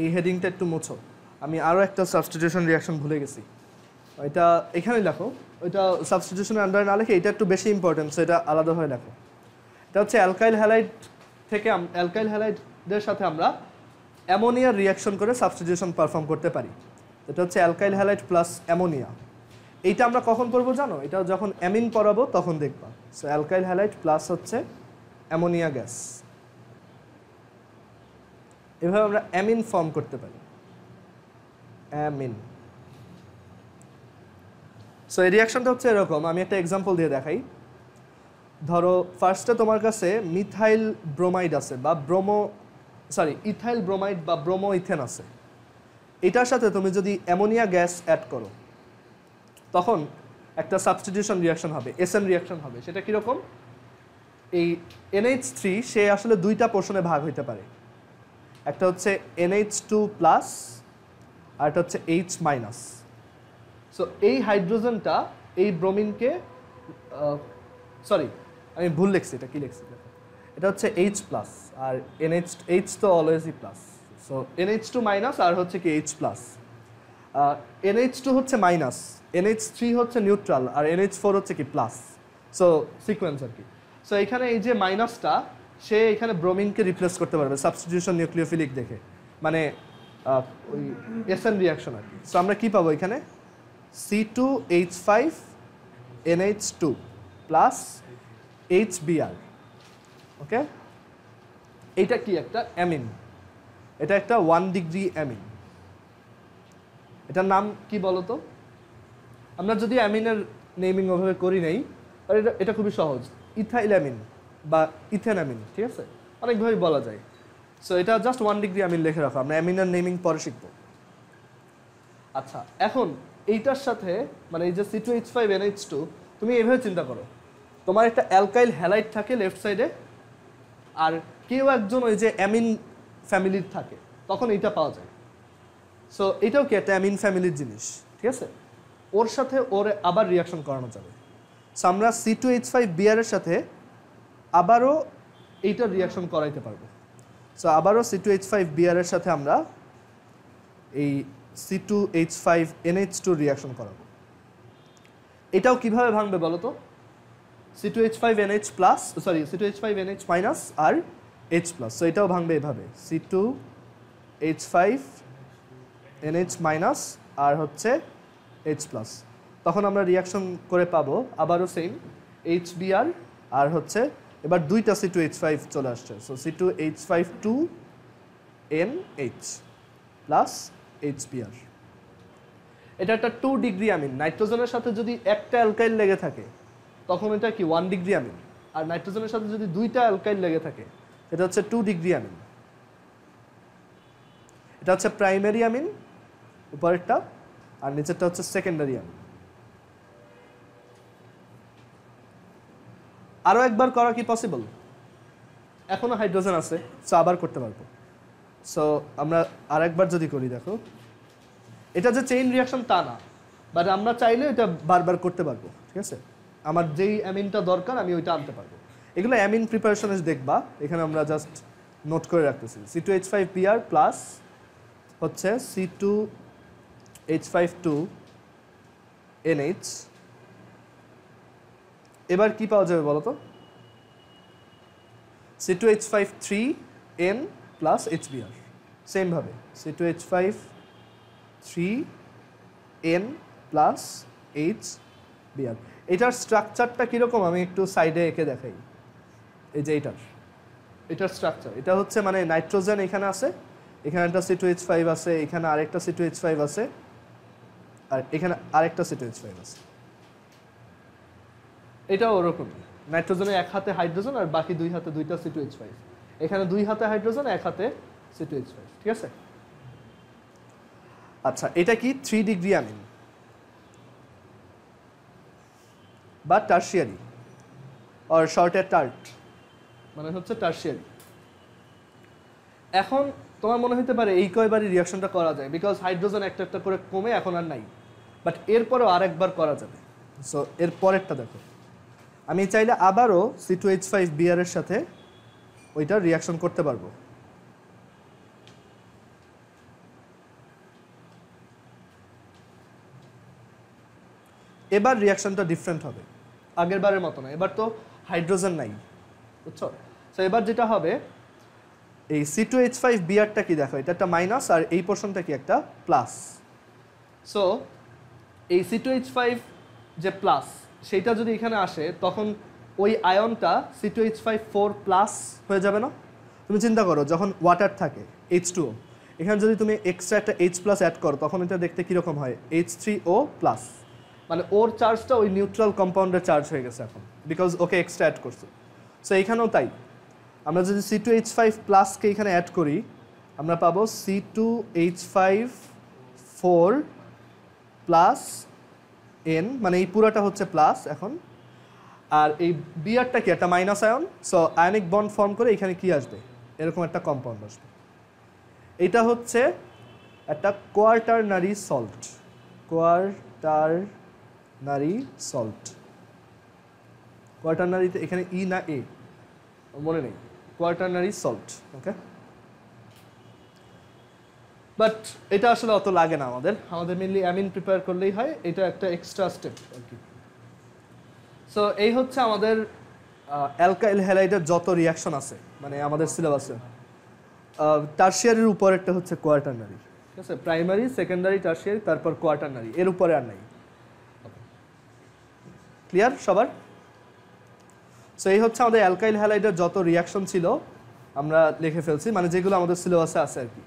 S1: এই হেডিংটা একটু মুছো, আমি আরও একটা সাবস্টিটিউশন রিয়াকশন ভুলে গেছি, এটা এখানে লেখো। ওইটা সাবস্টিটিউশনের আন্ডারে না লিখে এটা একটু বেশি ইম্পর্টেন্ট, এটা আলাদাভাবে লেখো। এটা হচ্ছে অ্যালকাইল হ্যালাইড থেকে অ্যালকাইল হ্যালাইডের সাথে আমরা অ্যামোনিয়ার রিয়াকশন করে সাবস্টিটিউশন পারফর্ম করতে পারি। এটা হচ্ছে অ্যালকাইল হ্যালাইড প্লাস অ্যামোনিয়া। এইটা আমরা কখন করবো জানো? এটা যখন অ্যামিন পড়াবো তখন দেখবা। সো অ্যালকাইল হ্যালাইড প্লাস হচ্ছে অ্যামোনিয়া গ্যাস, এভাবে আমরা অ্যামিন ফর্ম করতে পারি। অ্যামিন। সো এই রিয়াকশনটা হচ্ছে এরকম, আমি একটা এক্সাম্পল দিয়ে দেখাই। ধরো ফার্স্টে তোমার কাছে মিথাইল ব্রোমাইড আছে বা ইথাইল ব্রোমাইড বা ব্রোমো ইথেন আছে। এটার সাথে তুমি যদি অ্যামোনিয়া গ্যাস অ্যাড করো তখন একটা সাবস্টিটিউশন রিয়াকশন হবে, এসএন রিয়াকশন হবে। সেটা কীরকম? এই NH3 সে আসলে দুইটা পোর্শনে ভাগ হইতে পারে, একটা হচ্ছে NH2 প্লাস আর একটা হচ্ছে H মাইনাস। সো এই হাইড্রোজেনটা এই ব্রোমিনকে, সরি আমি ভুল লিখছি, এটা কি লিখছি, এটা হচ্ছে H প্লাস আর H তো অলওয়েজই প্লাস। সো NH2 মাইনাস আর হচ্ছে কি H প্লাস। NH2 হচ্ছে মাইনাস, NH3 হচ্ছে নিউট্রাল আর NH4 হচ্ছে কি প্লাস। সো সিকোয়েন্স আর কি। সো এখানে এই যে মাইনাসটা সে এখানে ব্রোমিনকে রিপ্লেস করতে পারবে সাবস্টিটিউশন নিউক্লিওফিলিক দেখে, মানে ওই এসএন রিয়াকশন আর কি। সো আমরা কি পাবো এখানে? C2H5NH2 plus HBr। ওকে, এইটা কি একটা অ্যামিন, এটা একটা 1 ডিগ্রি অ্যামিন। এটার নাম কি বলো তো? আমরা যদি অ্যামিনের নেমিং ওভাবে করি নেই, আর এটা খুবই সহজ, ইথাইল অ্যামিন বা ইথেন অ্যামিন, ঠিক আছে, অনেকভাবেই বলা যায়। সো এটা জাস্ট 1 ডিগ্রি অ্যামিন লিখে রাখো, আমরা অ্যামিনের নেমিং পরে শিখবো। আচ্ছা, এখন এইটার সাথে মানে এই যে C2H5NH2, তুমি এভাবে চিন্তা করো, তোমার একটা অ্যালকাইল হ্যালাইড থাকে লেফট সাইডে, আর কেউ একজন ওই যে অ্যামিন ফ্যামিলির থাকে, তখন এইটা পাওয়া যায়। সো এটাও কি একটা অ্যামিন ফ্যামিলির জিনিস, ঠিক আছে, ওর সাথে ওর আবার রিয়াকশন করানো যাবে। সো আমরা C2H5Br এর সাথে আবারও এইটার রিয়াকশন করাইতে পারবো। সো আবারও C2H5Br এর সাথে আমরা এই C2H5NH2 রিয়াকশন করাবো। এটাও কিভাবে ভাঙবে বলো তো? C2H5NH plus, sorry C2H5NH minus আর H প্লাস। সো এটাও ভাঙবে এভাবে, C2H5NH মাইনাস আর হচ্ছে H প্লাস। তখন আমরা রিয়াকশন করে পাবো আবারও সেম HBr আর হচ্ছে এবার দুইটা C2H5 চলে আসছে, সো C2H52NH প্লাস HBr। এটা একটা 2 ডিগ্রি অ্যামিন। নাইট্রোজেনের সাথে যদি একটা অ্যালকাইল লেগে থাকে তখন এটা কি 1 ডিগ্রি অ্যামিন, আর নাইট্রোজেনের সাথে যদি দুইটা অ্যালকাইল লেগে থাকে এটা হচ্ছে 2 ডিগ্রি অ্যামিন। এটা হচ্ছে প্রাইমারি অ্যামিন উপরেরটা, আর নিচেরটা হচ্ছে সেকেন্ডারি অ্যামিন। আরও একবার করা কি পসিবল? এখনো হাইড্রোজেন আছে, সো আবার করতে পারবো। সো আমরা আরেকবার যদি করি, দেখো এটা যে চেইন রিয়াকশন তা না, বাট আমরা চাইলে এটা বারবার করতে পারবো, ঠিক আছে? আমার যেই অ্যামিনটা দরকার আমি ওইটা আনতে পারবো। এগুলো অ্যামিন প্রিপারেশনে দেখবা, এখানে আমরা জাস্ট নোট করে রাখতেছি। C2H5Br প্লাস হচ্ছে C2H52NH। এবার কি পাওয়া যাবে বলো তো? C2H53N plus HBr। সেম ভাবে C2H53N প্লাস HBr। এটার স্ট্রাকচারটা কীরকম আমি একটু সাইডে এঁকে দেখাই। এই যে এটার স্ট্রাকচার, এটা হচ্ছে মানে নাইট্রোজেন এখানে আছে, এখানে একটা C2H5 আছে, এখানে আরেকটা C2H5 আছে, আর এখানে আরেকটা C2H5 আছে। এটাও ওরকম, নাইট্রোজেনে এক হাতে হাইড্রোজেন আর বাকি দুই হাতে দুইটা C2H5। এখানে দুই হাতে হাইড্রোজেন, এক হাতে C2H5, ঠিক আছে? আচ্ছা, এটা কি 3 ডিগ্রি অ্যামিন বা টার্সিয়ারি, আর শর্টে টার্ট মানে হচ্ছে টার্সিয়ারি। এখন তোমার মনে হতে পারে এই কয়বারই রিয়াকশনটা করা যায়, বিকজ হাইড্রোজেন একটা একটা করে কমে এখন আর নাই, বাট এরপরেও আরেকবার করা যাবে। সো এর পরেরটা দেখো, আমি চাইলে আবারও C2H5Br এর সাথে ওইটা রিয়াকশন করতে পারবো। এবার রিয়াকশনটা ডিফারেন্ট হবে, আগের বারের মতো না, এবার তো হাইড্রোজেন নাই, বুঝছো? সো এবার যেটা হবে, এই C2H5Brটা কি দেখো, এটা একটা মাইনাস আর এই পোর্শনটা কি একটা প্লাস। সো এই C2H5 যে প্লাস সেইটা যদি এখানে আসে তখন ওই আয়নটা C2H5 4 প্লাস হয়ে যাবে না? তুমি চিন্তা করো, যখন ওয়াটার থাকে H2O, এখানে যদি তুমি এক্সট্রা একটা H প্লাস অ্যাড করো তখন এটা দেখতে কীরকম হয়? H3O প্লাস, মানে ওর চার্জটা ওই নিউট্রাল কম্পাউন্ডের চার্জ হয়ে গেছে এখন, বিকজ ওকে এক্সট্রা অ্যাড করছে। সো এইখানেও তাই, আমরা যদি C2H5 প্লাসকে এখানে অ্যাড করি আমরা পাবো C2H5 4 প্লাস N, মানে এই পুরাটা হচ্ছে প্লাস এখন, আর এই বিআরটা কি একটা minus ion. So ionic bond form করে এখানে কি আসবে? এরকম একটা কম্পাউন্ড আসবে। এটা হচ্ছে একটা কোয়ার্টারনারি সল্ট, কোয়ার্টারনারি সল্ট। কোয়ার্টারনারিতে এখানে ই না এ মনে নেই, কোয়ার্টারনারি সল্ট, ওকে? বাট এটা আসলে অত লাগে না আমাদের মেনলি অ্যামিন প্রিপেয়ার করলেই হয়, এটা একটা এক্সট্রা স্টেপ আর কি। সো এই হচ্ছে আমাদের অ্যালকাইল হ্যালাইডের যত রিয়াকশন আছে মানে আমাদের সিলেবাসে। টার্সিয়ারির উপর একটা হচ্ছে কোয়ার্টারনারি, ঠিক আছে? প্রাইমারি, সেকেন্ডারি, টার্সিয়ারি, তারপর কোয়ার্টারনারি, এর উপরে আর নাই। ক্লিয়ার সবার? সো এই হচ্ছে আমাদের অ্যালকাইল হ্যালাইডের যত রিয়াকশন ছিল আমরা লিখে ফেলছি, মানে যেগুলো আমাদের সিলেবাসে আছে আর কি।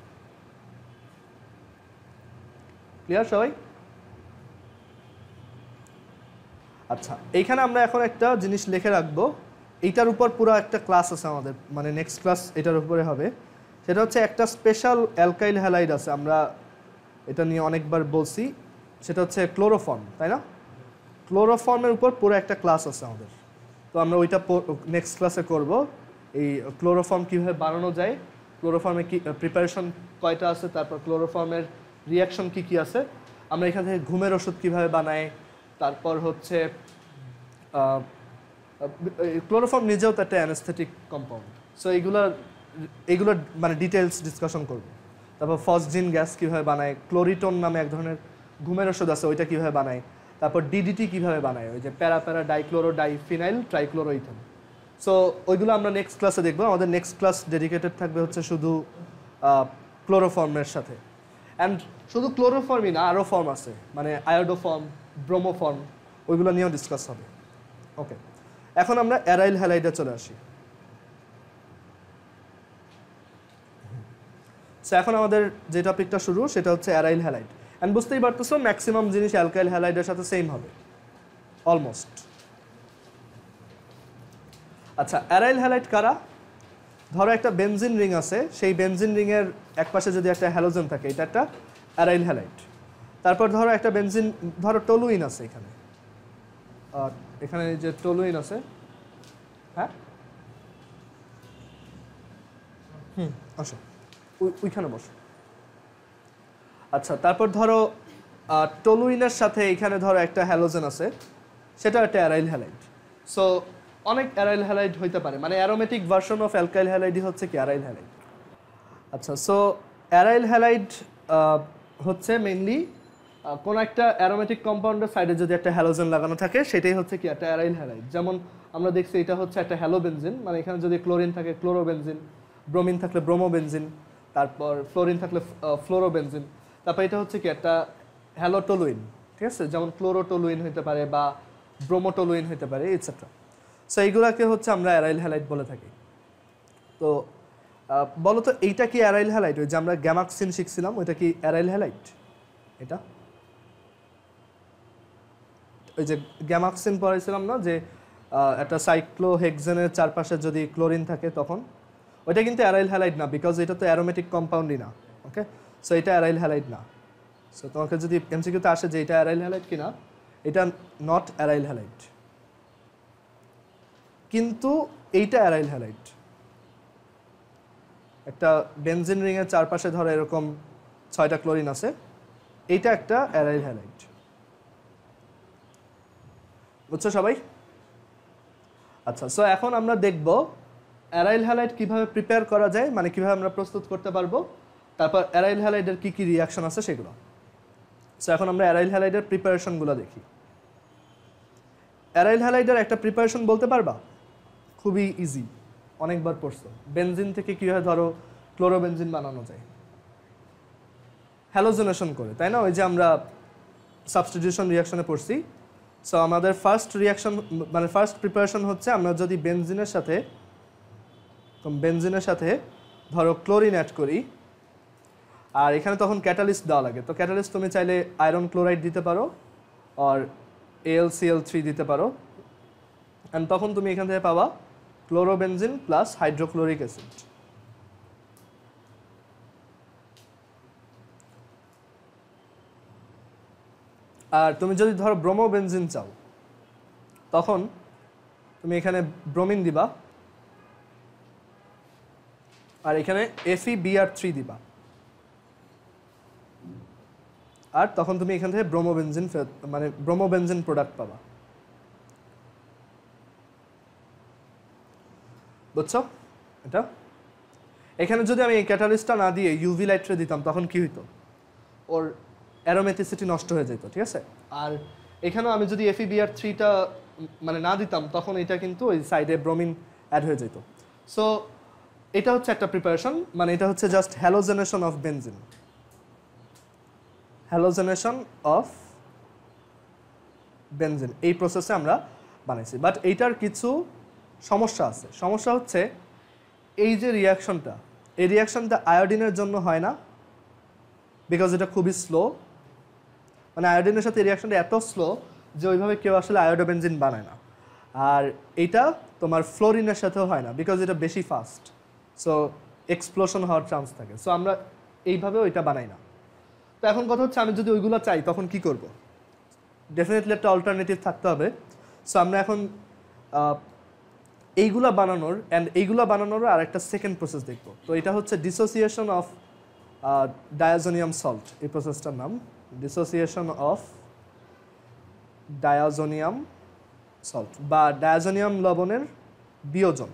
S1: ক্লিয়ার সবাই? আচ্ছা, এইখানে আমরা এখন একটা জিনিস লিখে রাখবো, এইটার উপর পুরো একটা ক্লাস আছে আমাদের, মানে নেক্সট ক্লাস এটার উপরে হবে। সেটা হচ্ছে একটা স্পেশাল অ্যালকাইল হ্যালাইড আছে, আমরা এটা নিয়ে অনেকবার বলছি, সেটা হচ্ছে ক্লোরোফর্ম, তাই না? ক্লোরোফর্মের উপর পুরো একটা ক্লাস আছে আমাদের, তো আমরা ওইটা নেক্সট ক্লাসে করব। এই ক্লোরোফর্ম কীভাবে বানানো যায়, ক্লোরোফর্মে কি প্রিপারেশন কয়টা আছে, তারপর ক্লোরোফর্মের রিয়াকশন কি কি আছে, আমরা এখান থেকে ঘুমের ওষুধ কীভাবে বানাই, তারপর হচ্ছে ক্লোরোফর্ম নিজেও তো একটা অ্যানেস্থেটিক কম্পাউন্ড। সো এইগুলোর মানে ডিটেলস ডিসকাশন করব। তারপর ফসজিন গ্যাস কীভাবে বানায়, ক্লোরিটোন নামে এক ধরনের ঘুমের ওষুধ আছে ওইটা কীভাবে বানায়, তারপর ডিডিটি কীভাবে বানায়, ওই যে প্যারা ডাইক্লোরো ডাইফিনাইল ট্রাইক্লোরোইথেন। সো ওইগুলো আমরা নেক্সট ক্লাসে দেখবো। আমাদের নেক্সট ক্লাস ডেডিকেটেড থাকবে হচ্ছে শুধু ক্লোরোফর্মের সাথে। অ্যান্ড শুধু ক্লোরোফর্মই না, আরও ফর্ম আছে, মানে আয়োডোফর্ম, ব্রোমোফর্ম, ওইগুলো নিয়েও ডিসকাস হবে। ওকে, এখন আমরা অ্যারাইল হ্যালাইডে চলে আসি। সো এখন আমাদের যে টপিকটা শুরু সেটা হচ্ছে অ্যারাইল হ্যালাইড। অ্যান্ড বুঝতেই পারতেছো ম্যাক্সিমাম জিনিস অ্যালকাইল হ্যালাইডের সাথে সেম হবে অলমোস্ট। আচ্ছা, অ্যারাইল হ্যালাইড কারা? ধরো একটা বেনজিন রিং আছে, সেই বেনজিন রিংয়ের একপাশে যদি একটা হ্যালোজেন থাকে, এটা একটা অ্যারাইল হ্যালাইড। তারপর ধরো একটা বেনজিন, ধরো টলুইন আছে এখানে, আর এখানে যে টলুইন আছে, হ্যাঁ আসো ওইখানে বসো। আচ্ছা, তারপর ধরো টলুইনের সাথে এখানে ধরো একটা হ্যালোজেন আছে, সেটা একটা অ্যারাইল হ্যালাইড। সো অনেক অ্যারাইল হ্যালাইড হইতে পারে, মানে অ্যারোমেটিক ভার্সন অফ অ্যালকাইল হ্যালাইডই হচ্ছে কি অ্যারাইল হ্যালাইড। আচ্ছা, সো অ্যারাইল হ্যালাইড হচ্ছে মেইনলি কোনো একটা অ্যারোমেটিক কম্পাউন্ডের সাইডে যদি একটা হ্যালোজেন লাগানো থাকে, সেটাই হচ্ছে কি একটা অ্যারাইল হ্যালাইড। যেমন আমরা দেখছি এটা হচ্ছে একটা হ্যালোবেনজিন, মানে এখানে যদি ক্লোরিন থাকে ক্লোরোবেনজিন, ব্রোমিন থাকলে ব্রোমোবেনজিন, তারপর ফ্লোরিন থাকলে ফ্লোরোবেনজিন। তারপর এটা হচ্ছে কি একটা হ্যালোটোলুইন, ঠিক আছে, যেমন ক্লোরোটোলুইন হতে পারে বা ব্রোমোটোলুইন হতে পারে এটসেট্রা। সো এইগুলাকে হচ্ছে আমরা অ্যারাইল হ্যালাইড বলে থাকি। তো বলো তো এইটা কি অ্যারাইল হ্যালাইড? ওই যে আমরা গ্যামাক্সিন শিখছিলাম, ওইটা কি অ্যারাইল হ্যালাইড? এটা ওই যে গ্যামাক্সিন পড়াইছিলাম না, যে একটা সাইক্লোহেক্সেনের চারপাশে যদি ক্লোরিন থাকে তখন, ওইটা কিন্তু অ্যারাইল হ্যালাইড না, বিকজ এটা তো অ্যারোমেটিক কম্পাউন্ডই না। ওকে, সো এটা অ্যারাইল হ্যালাইড না। সো তোমাকে যদি এমসিকিউতে আসে যে এটা অ্যারাইল হ্যালাইড কিনা, এটা নট অ্যারাইল হ্যালাইড, কিন্তু এইটা অ্যারাইল হ্যালাইড। একটা বেনজিন রিংয়ের চারপাশে ধরো এরকম 6টা ক্লোরিন আছে, এইটা একটা অ্যারাইল হ্যালাইড। বুঝছো সবাই? আচ্ছা, সো এখন আমরা দেখব অ্যারাইল হ্যালাইড কিভাবে প্রিপেয়ার করা যায়, মানে কিভাবে আমরা প্রস্তুত করতে পারবো, তারপর অ্যারাইল হ্যালাইডের কি কি রিয়াকশন আছে সেগুলো। সো এখন আমরা অ্যারাইল হ্যালাইডের প্রিপারেশনগুলো দেখি। অ্যারাইল হ্যালাইডের একটা প্রিপারেশন বলতে পারবা? খুবই ইজি, অনেকবার পড়ছো। বেনজিন থেকে কীভাবে ধরো ক্লোরোবেনজিন বানানো যায় হ্যালোজেনেশন করে, তাই না? ওই যে আমরা সাবস্টিটিউশন রিয়াকশনে পড়ছি। সো আমাদের ফার্স্ট রিয়াকশন মানে ফার্স্ট প্রিপারেশন হচ্ছে আমরা যদি বেনজিনের সাথে ধরো ক্লোরিন অ্যাড করি, আর এখানে তখন ক্যাটালিস্ট দেওয়া লাগে। তো ক্যাটালিস্ট তুমি চাইলে আয়রন ক্লোরাইড দিতে পারো আর AlCl3 দিতে পারো, অ্যান্ড তখন তুমি এখান থেকে পাবা ক্লোরোবেনজিন প্লাস হাইড্রোক্লোরিক অ্যাসিড। আর তুমি যদি ধরো ব্রোমোবেনজিন চাও, তখন তুমি এখানে ব্রোমিন দিবা আর এখানে FeBr3 দিবা, আর তখন তুমি এখান থেকে ব্রোমোবেনজিন প্রোডাক্ট পাবা। বুঝছো এটা? এখানে যদি আমি এই ক্যাটালিস্টটা না দিয়ে ইউভি লাইটে দিতাম, তখন কি হইতো? ওর অ্যারোমেটিসিটি নষ্ট হয়ে যেত, ঠিক আছে? আর এখানেও আমি যদি FeBr3টা মানে না দিতাম, তখন এটা কিন্তু ওই সাইডে ব্রোমিন অ্যাড হয়ে যেত। সো এটা হচ্ছে একটা প্রিপারেশন, মানে এটা হচ্ছে just halogenation of benzene, halogenation of benzene. এই প্রসেসে আমরা বানাইছি, বাট এইটার কিছু সমস্যা আছে। সমস্যা হচ্ছে এই যে রিয়াকশনটা, এই রিয়াকশনটা আয়োডিনের জন্য হয় না, বিকজ এটা খুবই স্লো। মানে আয়োডিনের সাথে রিয়াকশনটা এত স্লো যে ওইভাবে কেউ আসলে আয়োডোবেনজিন বানায় না। আর এইটা তোমার ফ্লোরিনের সাথেও হয় না, বিকজ এটা বেশি ফাস্ট, সো এক্সপ্লোশন হওয়ার চান্স থাকে। সো আমরা এইভাবে ওইটা বানাই না। তো এখন কথা হচ্ছে, আমি যদি ওইগুলো চাই তখন কি করব? ডেফিনেটলি একটা অল্টারনেটিভ থাকতে হবে। সো আমরা এখন এইগুলা বানানোর আর একটা সেকেন্ড প্রসেস দেখব। তো এটা হচ্ছে ডিসোসিয়েশন অফ ডায়াজোনিয়াম সল্ট। এই প্রসেসটার নাম ডিসোসিয়েশন অফ ডায়াজোনিয়াম সল্ট বা ডায়াজোনিয়াম লবণের বিয়োজন,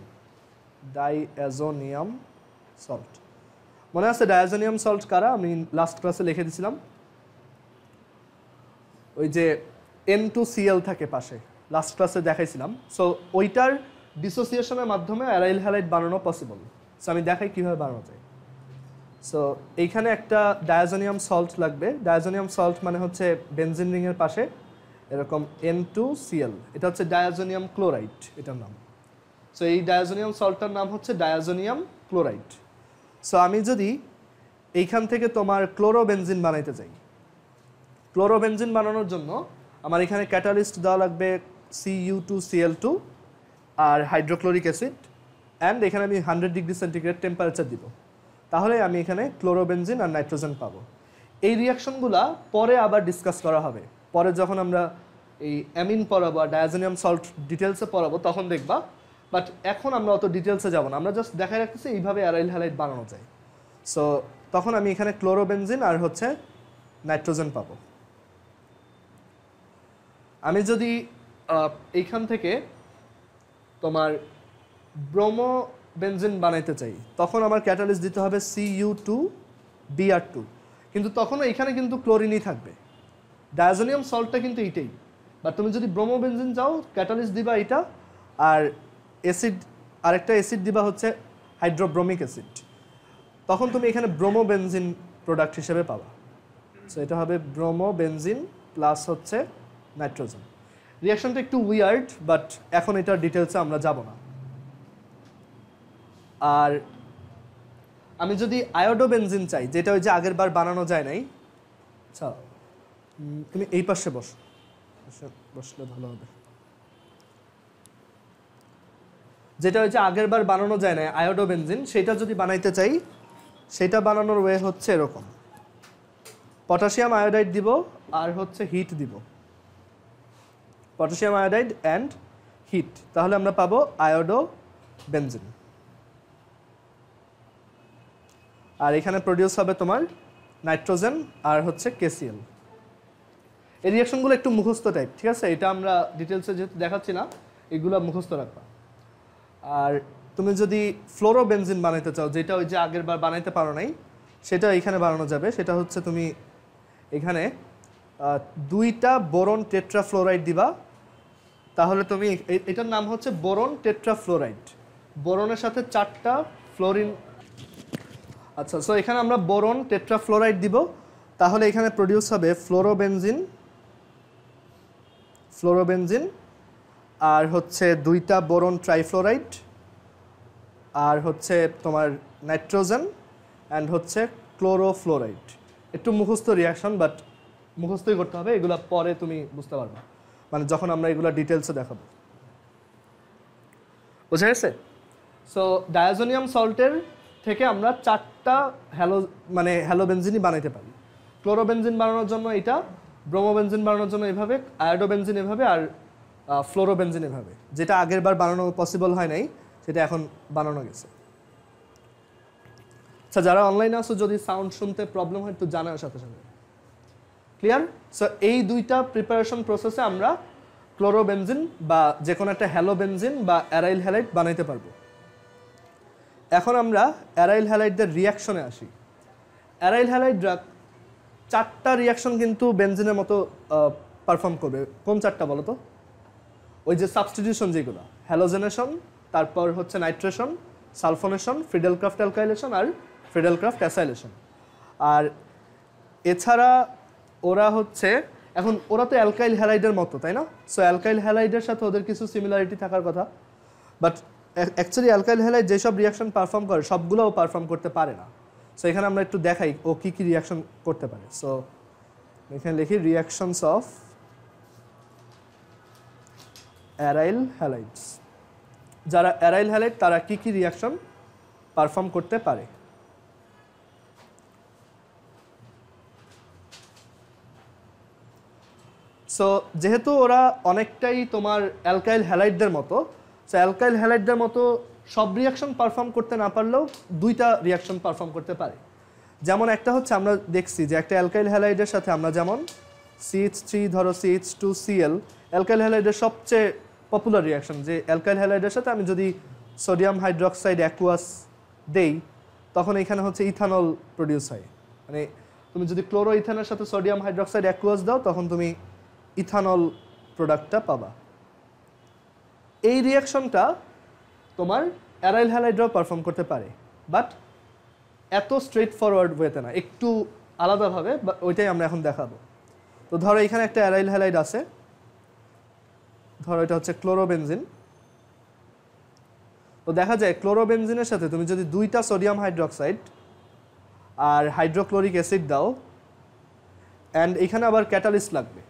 S1: ডায়াজোনিয়াম সল্ট। মনে আছে ডায়াজোনিয়াম সল্ট কারা? আমি লাস্ট ক্লাসে লিখে দিয়েছিলাম, ওই যে N2Cl থাকে পাশে, লাস্ট ক্লাসে দেখাইছিলাম। সো ওইটার ডিসোসিয়েশনের মাধ্যমে অ্যারাইল হ্যালাইড বানানো পসিবল। সো আমি দেখাই কীভাবে বানানো যায়। সো এইখানে একটা ডায়াজোনিয়াম সল্ট লাগবে। ডায়াজোনিয়াম সল্ট মানে হচ্ছে বেনজিন রিংয়ের পাশে এরকম N2Cl, এটা হচ্ছে ডায়াজোনিয়াম ক্লোরাইড এটার নাম। সো এই ডায়াজোনিয়াম সল্টটার নাম হচ্ছে ডায়াজোনিয়াম ক্লোরাইড। সো আমি যদি এইখান থেকে তোমার ক্লোরোবেনজিন বানাইতে চাই, ক্লোরোবেনজিন বানানোর জন্য আমার এখানে ক্যাটালিস্ট দেওয়া লাগবে Cu2Cl2 R hydrochloric acid, and এখানে আমি 100 ডিগ্রি সেন্টিগ্রেড টেম্পারেচার দিব, তাহলে আমি এখানে ক্লোরোবেনজিন আর নাইট্রোজেন পাবো। এই রিয়াকশনগুলা পরে আবার ডিসকাস করা হবে, পরে যখন আমরা এই অ্যামিন পড়াবো আর ডায়াজোনিয়াম সল্ট ডিটেলসে পড়াবো তখন দেখবা, বাট এখন আমরা অত ডিটেলসে যাব না, আমরা জাস্ট দেখাই রাখতেছি এইভাবে অ্যারাইল হ্যালাইড বানানো যায়। সো তখন আমি এখানে ক্লোরোবেনজিন আর হচ্ছে নাইট্রোজেন পাবো। আমি যদি এইখান থেকে তোমার ব্রোমোবেনজিন বানাইতে চাই, তখন আমার ক্যাটালিস্ট দিতে হবে Cu2Br2, কিন্তু তখনও এখানে কিন্তু ক্লোরিনই থাকবে, ডায়াজোনিয়াম সল্টটা কিন্তু এইটাই। বাট তুমি যদি ব্রোমোবেনজিন চাও, ক্যাটালিস্ট দিবা এটা, আর অ্যাসিড, আরেকটা অ্যাসিড দিবা হচ্ছে হাইড্রোব্রোমিক অ্যাসিড, তখন তুমি এখানে ব্রোমোবেনজিন প্রোডাক্ট হিসেবে পাবা। সো এটা হবে ব্রোমোবেনজিন প্লাস হচ্ছে নাইট্রোজেন। রিয়াকশনটা একটু উইয়ার্ড, বাট এখন এটার ডিটেলসে আমরা যাব না। আর আমি যদি আয়োডোবেনজিন চাই, যেটা ওই যে আগের বার বানানো যায় নাই, আচ্ছা তুমি এই পাশে বসলে ভালো হবে, যেটা ওই যে আগের বার বানানো যায় না আয়োডোবেনজিন, সেটা যদি বানাইতে চাই, সেটা বানানোর ওয়ে হচ্ছে এরকম, পটাশিয়াম আয়োডাইড দিব আর হচ্ছে হিট দিব, পটাশিয়াম আয়োডাইড অ্যান্ড হিট, তাহলে আমরা পাবো আয়োডোবেনজিন। আর এখানে প্রডিউস হবে তোমার নাইট্রোজেন আর হচ্ছে KCl। এই রিয়াকশনগুলো একটু মুখস্থ টাইপ, ঠিক আছে, এটা আমরা ডিটেলসে যেহেতু দেখাচ্ছি না, এগুলো মুখস্থ রাখবা। আর তুমি যদি ফ্লোরোবেনজিন বানাইতে চাও, যেটা ওই যে আগের বার বানাইতে পারো নাই, সেটা এখানে বানানো যাবে। সেটা হচ্ছে তুমি এখানে 2টা বোরন টেট্রাফ্লোরাইড দিবা, তাহলে তুমি এটার নাম হচ্ছে বোরন টেট্রাফ্লোরাইড, বোরনের সাথে 4টা ফ্লোরিন। আচ্ছা, সো এখানে আমরা বোরন টেট্রাফ্লোরাইড দিব, তাহলে এখানে প্রডিউস হবে ফ্লোরোবেনজিন আর হচ্ছে 2টা বোরন ট্রাইফ্লোরাইড আর হচ্ছে তোমার নাইট্রোজেন অ্যান্ড হচ্ছে ক্লোরোফ্লোরাইড। একটু মুখস্থ রিয়াকশন, বাট মুখস্থই করতে হবে, এগুলো পরে তুমি বুঝতে পারবে, মানে যখন আমরা এগুলো ডিটেলসে দেখাবো। বুঝা গেছে? সো ডায়াজোনিয়াম সল্টের থেকে আমরা 4টা হ্যালোবেনজিনই বানাইতে পারি। ক্লোরোবেনজিন বানানোর জন্য এটা, ব্রোমোবেনজিন বানানোর জন্য এভাবে, আয়োডোবেনজিন এভাবে, আর ফ্লোরোবেনজিন এভাবে। যেটা আগের বার বানানো পসিবল হয় নাই, সেটা এখন বানানো গেছে। আচ্ছা, যারা অনলাইনে আছো, যদি সাউন্ড শুনতে প্রবলেম হয় একটু জানাও সাথে সাথে। ক্লিয়ার? সো এই 2টা প্রিপারেশন প্রসেসে আমরা ক্লোরোবেনজিন বা যে কোনো একটা হ্যালোবেনজিন বা অ্যারাইল হ্যালাইড বানাইতে পারবো। এখন আমরা অ্যারাইল হ্যালাইডদের রিয়াকশনে আসি। অ্যারাইল হ্যালাইডরা 4টা রিয়াকশন কিন্তু বেনজিনের মতো পারফর্ম করবে। কোন 4টা বলো তো? ওই যে সাবস্টিটিউশন যেগুলো, হ্যালোজেনেশন, তারপর হচ্ছে নাইট্রেশন, সালফোনেশন, ফ্রিডেলক্রাফট অ্যালকাইলেশন আর ফ্রিডেলক্রাফট অ্যাসাইলেশন। আর এছাড়া ওরা হচ্ছে, এখন ওরা তো অ্যালকাইল হ্যালাইডের মতো, তাই না? সো অ্যালকাইল হ্যালাইডের সাথে ওদের কিছু সিমিলারিটি থাকার কথা, বাট অ্যাকচুয়ালি অ্যালকাইল হ্যালাইড যেসব রিয়াকশন পারফর্ম করে সবগুলোও পারফর্ম করতে পারে না। সো এখানে আমরা একটু দেখাই ও কী কী রিয়াকশন করতে পারে। সো এখানে লিখি রিয়াকশনস অফ অ্যারাইল হ্যালাইডস। যারা অ্যারাইল হ্যালাইড তারা কী কী রিয়াকশন পারফর্ম করতে পারে। সো যেহেতু ওরা অনেকটাই তোমার অ্যালকাইল হ্যালাইডদের মতো, সো অ্যালকাইল হ্যালাইডদের মতো সব রিয়াকশন পারফর্ম করতে না পারলেও 2টা রিয়াকশন পারফর্ম করতে পারে। যেমন একটা হচ্ছে, আমরা দেখছি যে একটা অ্যালকাইল হ্যালাইডের সাথে আমরা যেমন CH3 ধরো CH2Cl, অ্যালকাইল হ্যালাইডের সবচেয়ে পপুলার রিয়াকশন, যে অ্যালকাইল হ্যালাইডের সাথে আমি যদি সোডিয়াম হাইড্রোক্সাইড অ্যাকুয়াস দেই, তখন এখানে হচ্ছে ইথানল প্রডিউস হয়। মানে তুমি যদি ক্লোরো ইথানের সাথে সোডিয়াম হাইড্রোক্সাইড অ্যাকুয়াস দাও, তখন তুমি ইথানল প্রোডাক্টটা পাবা। এই রিয়াকশনটা তোমার অ্যারাইল হ্যালাইডরাও পারফর্ম করতে পারে, বাট এত স্ট্রেট ফরওয়ার্ড ওয়েতে না, একটু আলাদাভাবে, ওইটাই আমরা এখন দেখাবো। তো ধরো এখানে একটা অ্যারাইল হ্যালাইড আছে, ধরো এটা হচ্ছে ক্লোরোবেনজিন। তো দেখা যায় ক্লোরোবেনজিনের সাথে তুমি যদি 2টা সোডিয়াম হাইড্রোক্সাইড আর হাইড্রোক্লোরিক অ্যাসিড দাও, অ্যান্ড এখানে আবার ক্যাটালিস্ট লাগবে,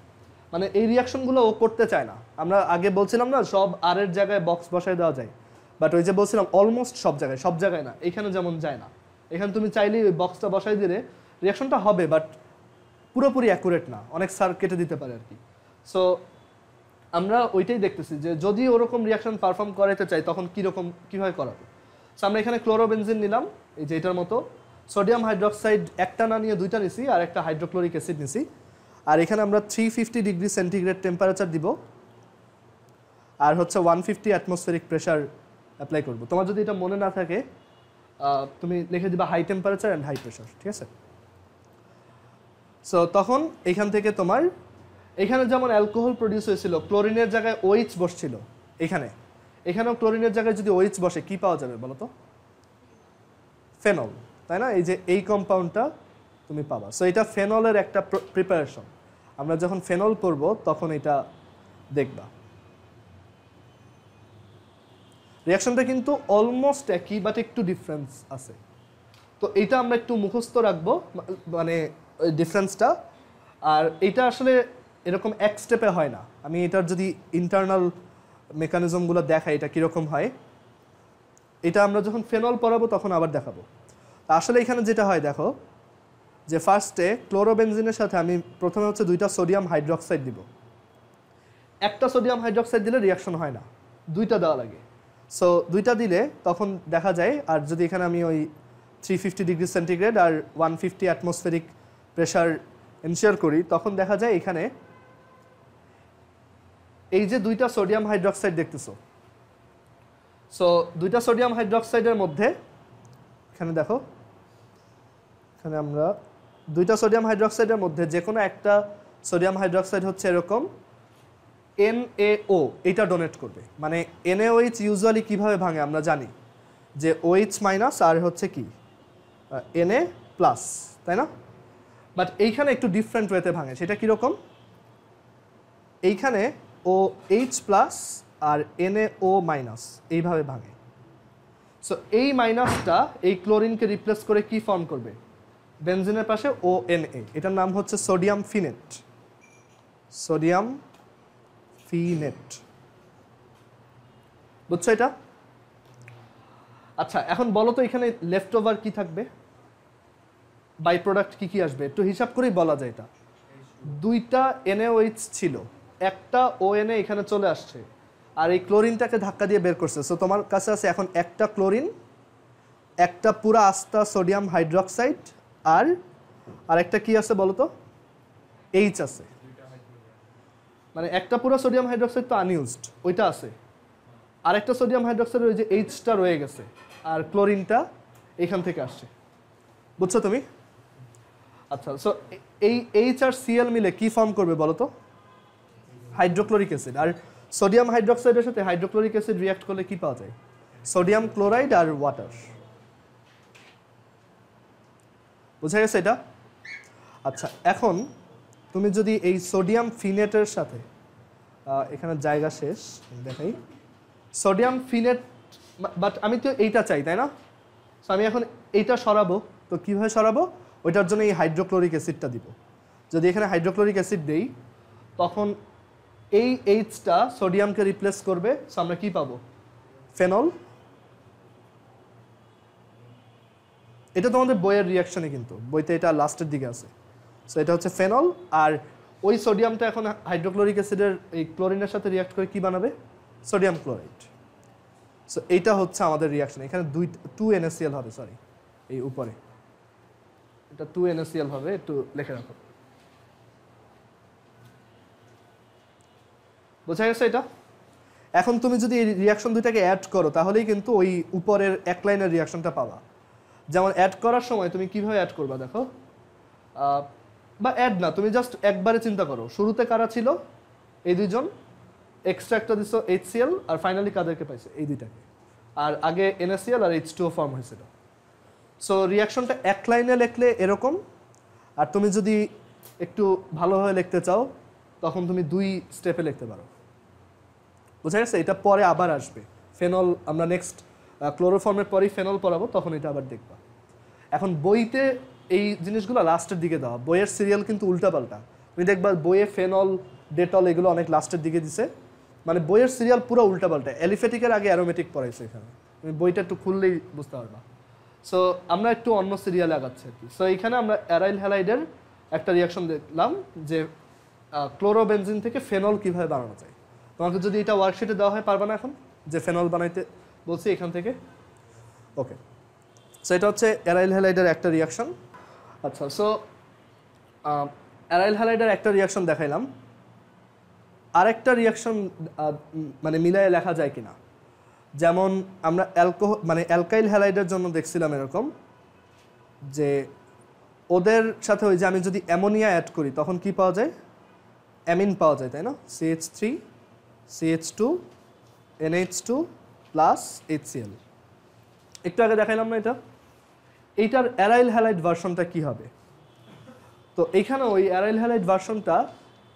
S1: মানে এই রিয়াকশনগুলো ও করতে চায় না। আমরা আগে বলছিলাম না সব আর এর জায়গায় বক্স বসায় দেওয়া যায়, বাট ওই যে বলছিলাম অলমোস্ট সব জায়গায় না, এখানে যেমন যায় না। এখানে তুমি চাইলেই ওই বক্সটা বসাই দিলে রিয়াকশনটা হবে, বাট পুরোপুরি অ্যাকুরেট না, অনেক সার কেটে দিতে পারে আর কি। সো আমরা ওইটাই দেখতেছি যে যদি ওরকম রিয়াকশন পারফর্ম করাতে চাই তখন কীভাবে করাবো। সো আমরা এখানে ক্লোরোবেনজিন নিলাম, এই যে এটার মতো। সোডিয়াম হাইড্রোক্সাইড একটা না নিয়ে 2টা নিছি, আর একটা হাইড্রোক্লোরিক অ্যাসিড নিছি। আর এখানে আমরা 350 ডিগ্রি সেন্টিগ্রেড টেম্পারেচার দিব, আর হচ্ছে 150 অ্যাটমসফেরিক প্রেশার অ্যাপ্লাই করব। তোমার যদি এটা মনে না থাকে তুমি লিখে দিবা high temperature and high pressure, ঠিক আছে? সো তখন এখান থেকে তোমার এখানে যেমন অ্যালকোহল প্রডিউস হয়েছিল, ক্লোরিনের জায়গায় OH বসছিল, এখানেও ক্লোরিনের জায়গায় যদি OH বসে কি পাওয়া যাবে বলো তো? ফেনল, তাই না? এই যে এই কম্পাউন্ডটা তুমি পাবা। সো এটা ফেনলের একটা প্রিপারেশন। আমরা যখন ফেনল করব তখন এটা দেখবা। রিয়াকশনটা কিন্তু অলমোস্ট একই, বাট একটু ডিফারেন্স আছে। তো এটা আমরা একটু মুখস্থ রাখবো, মানে ওই ডিফারেন্সটা। আর এটা আসলে এরকম এক স্টেপে হয় না। আমি এটার যদি ইন্টারনাল মেকানিজমগুলো দেখাই এটা কীরকম হয়, এটা আমরা যখন ফেনল পড়াবো তখন আবার দেখাবো। আসলে এখানে যেটা হয় দেখো, যে ফার্স্টে ক্লোরোবেনজিনের সাথে আমি প্রথমে হচ্ছে 2টা সোডিয়াম হাইড্রোক্সাইড দিব। একটা সোডিয়াম হাইড্রোক্সাইড দিলে রিয়াকশন হয় না, 2টা দেওয়া লাগে। সো 2টা দিলে তখন দেখা যায়, আর যদি এখানে আমি ওই 350 ডিগ্রি সেন্টিগ্রেড আর 150 অ্যাটমসফেরিক প্রেশার এনশিওর করি, তখন দেখা যায় এখানে এই যে 2টা সোডিয়াম হাইড্রোক্সাইড দেখতেছো। সো 2টা সোডিয়াম হাইড্রোক্সাইডের মধ্যে এখানে দেখো, এখানে আমরা 2টা সোডিয়াম হাইড্রোক্সাইডের মধ্যে যে কোনো একটা সোডিয়াম হাইড্রোক্সাইড হচ্ছে এরকম NaO এটা ডোনেট করবে। মানে NaOH ইউজুয়ালি কিভাবে ভাঙে আমরা জানি যে OH মাইনাস আর হচ্ছে কি Na প্লাস, তাই না? বাট এইখানে একটু ডিফারেন্ট ওয়েতে ভাঙে। সেটা কীরকম? এইখানে OH প্লাস আর NaO মাইনাস এইভাবে ভাঙে। সো এই মাইনাসটা এই ক্লোরিনকে রিপ্লেস করে কি ফর্ম করবে? বেনজিনের পাশে ONa, এটার নাম হচ্ছে সোডিয়াম ফিনেট। সোডিয়াম ফিনেট, বুঝছো এটা? আচ্ছা, এখন বলো তো এখানে লেফট ওভার কি থাকবে, বাই প্রোডাক্ট কি আসবে? একটু হিসাব করেই বলা যায়। এটা 2টা NaOH ছিল, একটা ONa এখানে চলে আসছে, আর এই ক্লোরিনটাকে ধাক্কা দিয়ে বের করছে। সো তোমার কাছে আছে এখন একটা ক্লোরিন, একটা পুরা আস্তা সোডিয়াম হাইড্রোক্সাইড, আর একটা কি আছে বলো তো? H আছে। মানে একটা পুরো সোডিয়াম হাইড্রোক্সাইড তো আনইউজড, ওইটা আছে। আর একটা সোডিয়াম হাইড্রোক্সাইড ওই যে Hটা রয়ে গেছে, আর ক্লোরিনটা এখান থেকে আসছে, বুঝছো তুমি? আচ্ছা, সো এই H আর Cl মিলে কি ফর্ম করবে বলো তো? Hydrochloric acid. আর সোডিয়াম হাইড্রোক্সাইডের সাথে হাইড্রোক্লোরিক অ্যাসিড রিঅ্যাক্ট করলে কি পাওয়া যায়? সোডিয়াম ক্লোরাইড আর ওয়াটার। বুঝা গেছে এটা? আচ্ছা, এখন তুমি যদি এই সোডিয়াম ফিনেটের সাথে, এখানে জায়গা শেষ দেখাই, সোডিয়াম ফিনেট, বাট আমি তো এইটা চাই, তাই না? সো আমি এখন এইটা সরাবো, তো কীভাবে সরাবো? ওইটার জন্য এই হাইড্রোক্লোরিক অ্যাসিডটা দিব। যদি এখানে হাইড্রোক্লোরিক অ্যাসিড দেই তখন এই Hটা সোডিয়ামকে রিপ্লেস করবে। সো আমরা কি পাবো? ফেনল। এটা তোমাদের বইয়ের রিয়াকশনে, কিন্তু বইতে এটা লাস্টের দিকে আছে। সো এটা হচ্ছে ফেনল, আর ওই সোডিয়ামটা এখন হাইড্রোক্লোরিক অ্যাসিডের এই ক্লোরিনের সাথে রিয়াক্ট করে কি বানাবে? Sodium chloride. সো এইটা হচ্ছে আমাদের রিয়াকশন। এখানে 2 NaCl হবে, সরি, এই উপরে এটা 2 NaCl হবে, একটু লিখে রাখো। বোঝা গেছে এটা? এখন তুমি যদি এই রিয়াকশন দুইটাকে অ্যাড করো তাহলেই কিন্তু ওই উপরের এক লাইনের রিয়াকশনটা পাবা। যেমন অ্যাড করার সময় তুমি কিভাবে অ্যাড করবা দেখো, বা অ্যাড না, তুমি জাস্ট একবারে চিন্তা করো, শুরুতে কারা ছিল? এই দুইজন, এক্সট্রা একটা দিছো HCl, আর ফাইনালি কাদেরকে পাইছে? এই দুইটাকে। আর আগে NaCl আর H2O ফর্ম হয়েছিল। সো রিয়াকশনটা এক লাইনে লিখলে এরকম, আর তুমি যদি একটু ভালোভাবে লিখতে চাও তখন তুমি 2 স্টেপে লিখতে পারো। বুঝা গেছে? এটা পরে আবার আসবে ফেনল, আমরা নেক্সট ক্লোরোফর্মের পরেই ফেনল পড়াবো, তখন এটা আবার দেখবা। এখন বইতে এই জিনিসগুলো লাস্টের দিকে দেওয়া, বইয়ের সিরিয়াল কিন্তু উল্টাপাল্টা। তুমি দেখবা বইয়ে ফেনল ডেটল এগুলো অনেক লাস্টের দিকে দিছে, মানে বইয়ের সিরিয়াল পুরো উল্টাপাল্টা। অ্যালিফেটিকের আগে অ্যারোমেটিক পড়াইছে এখানে, তুমি বইটা একটু খুললেই বুঝতে পারবা। সো আমরা একটু অন্য সিরিয়ালে আগাচ্ছি আর কি। সো এইখানে আমরা অ্যারাইল হ্যালাইডের একটা রিয়াকশন দেখলাম যে ক্লোরোবেনজিন থেকে ফেনল কিভাবে বানানো যায়। তোমাকে যদি এটা ওয়ার্কশিটে দেওয়া হয় পারবা না এখন, যে ফেনল বানাইতে বলছি এখান থেকে। ওকে, সো এটা হচ্ছে অ্যারাইল হ্যালাইডের একটা রিয়াকশন। আচ্ছা, সো অ্যারাইল হ্যালাইডের একটা রিয়াকশন দেখাইলাম, আরেকটা রিয়াকশন মানে মিলায়ে লেখা যায় কিনা। যেমন আমরা মানে অ্যালকাইল হ্যালাইডের জন্য দেখছিলাম এরকম যে ওদের সাথে ওই যে আমি যদি অ্যামোনিয়া অ্যাড করি তখন কি পাওয়া যায়, অ্যামিন পাওয়া যায়, তাই না? CH3 CH2 NH2 plus HCl। একটু আগে দেখাইলাম না এটা, এইটার অ্যারাইল হ্যালাইড ভার্সনটা কি হবে। তো এইখানে ওই অ্যারাইল হ্যালাইড ভার্সনটা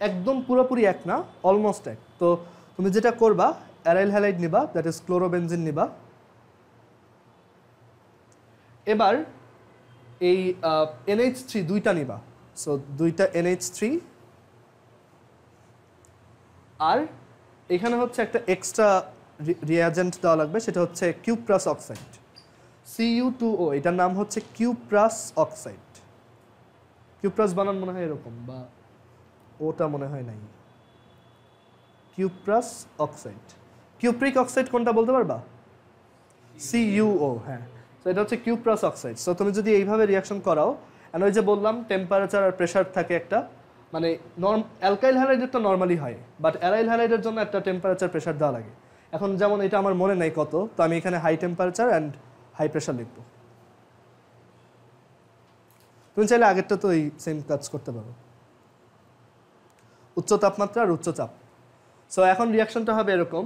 S1: একদম পুরোপুরি এক না, অলমোস্ট এক। তো তুমি যেটা করবা, অ্যারাইল হ্যালাইড নিবা, দ্যাট ইজ ক্লোরোবেনজিন নিবা। এবার এই NH3 দুইটা নিবা, সো দুইটা NH3, আর এখানে হচ্ছে একটা এক্সট্রা রিয়াজেন্ট দেওয়া লাগবে, সেটা হচ্ছে কিউপ্রাস অক্সাইড, Cu2O। এটার নাম হচ্ছে কিউপ্রাস অক্সাইড। কিউপ্রাস বানান মনে হয় এরকম, বা ওটা মনে হয় নাই। কিউপ্রাস অক্সাইড, কিউপ্রিক অক্সাইড কোনটা বলতে পারবা? CuO, হ্যাঁ। তো এটা হচ্ছে কিউপ্রাস অক্সাইড। সো তুমি যদি এইভাবে রিয়াকশন করাও, ওই যে বললাম টেম্পারেচার আর প্রেশার থাকে একটা, মানে অ্যালকাইল হ্যালাইডেরটা নর্মালি হয়, বাট অ্যারাইল হ্যালাইডের জন্য একটা টেম্পারেচার প্রেশার দেওয়া লাগে। এখন যেমন এটা আমার মনে নেই কত, তো আমি এখানে high temperature and high pressure লিখব। তুমি চাইলে আগেরটা তো এই সেম কাজ করতে পারো, উচ্চ তাপমাত্রা আর উচ্চ চাপ। সো এখন রিয়াকশনটা হবে এরকম,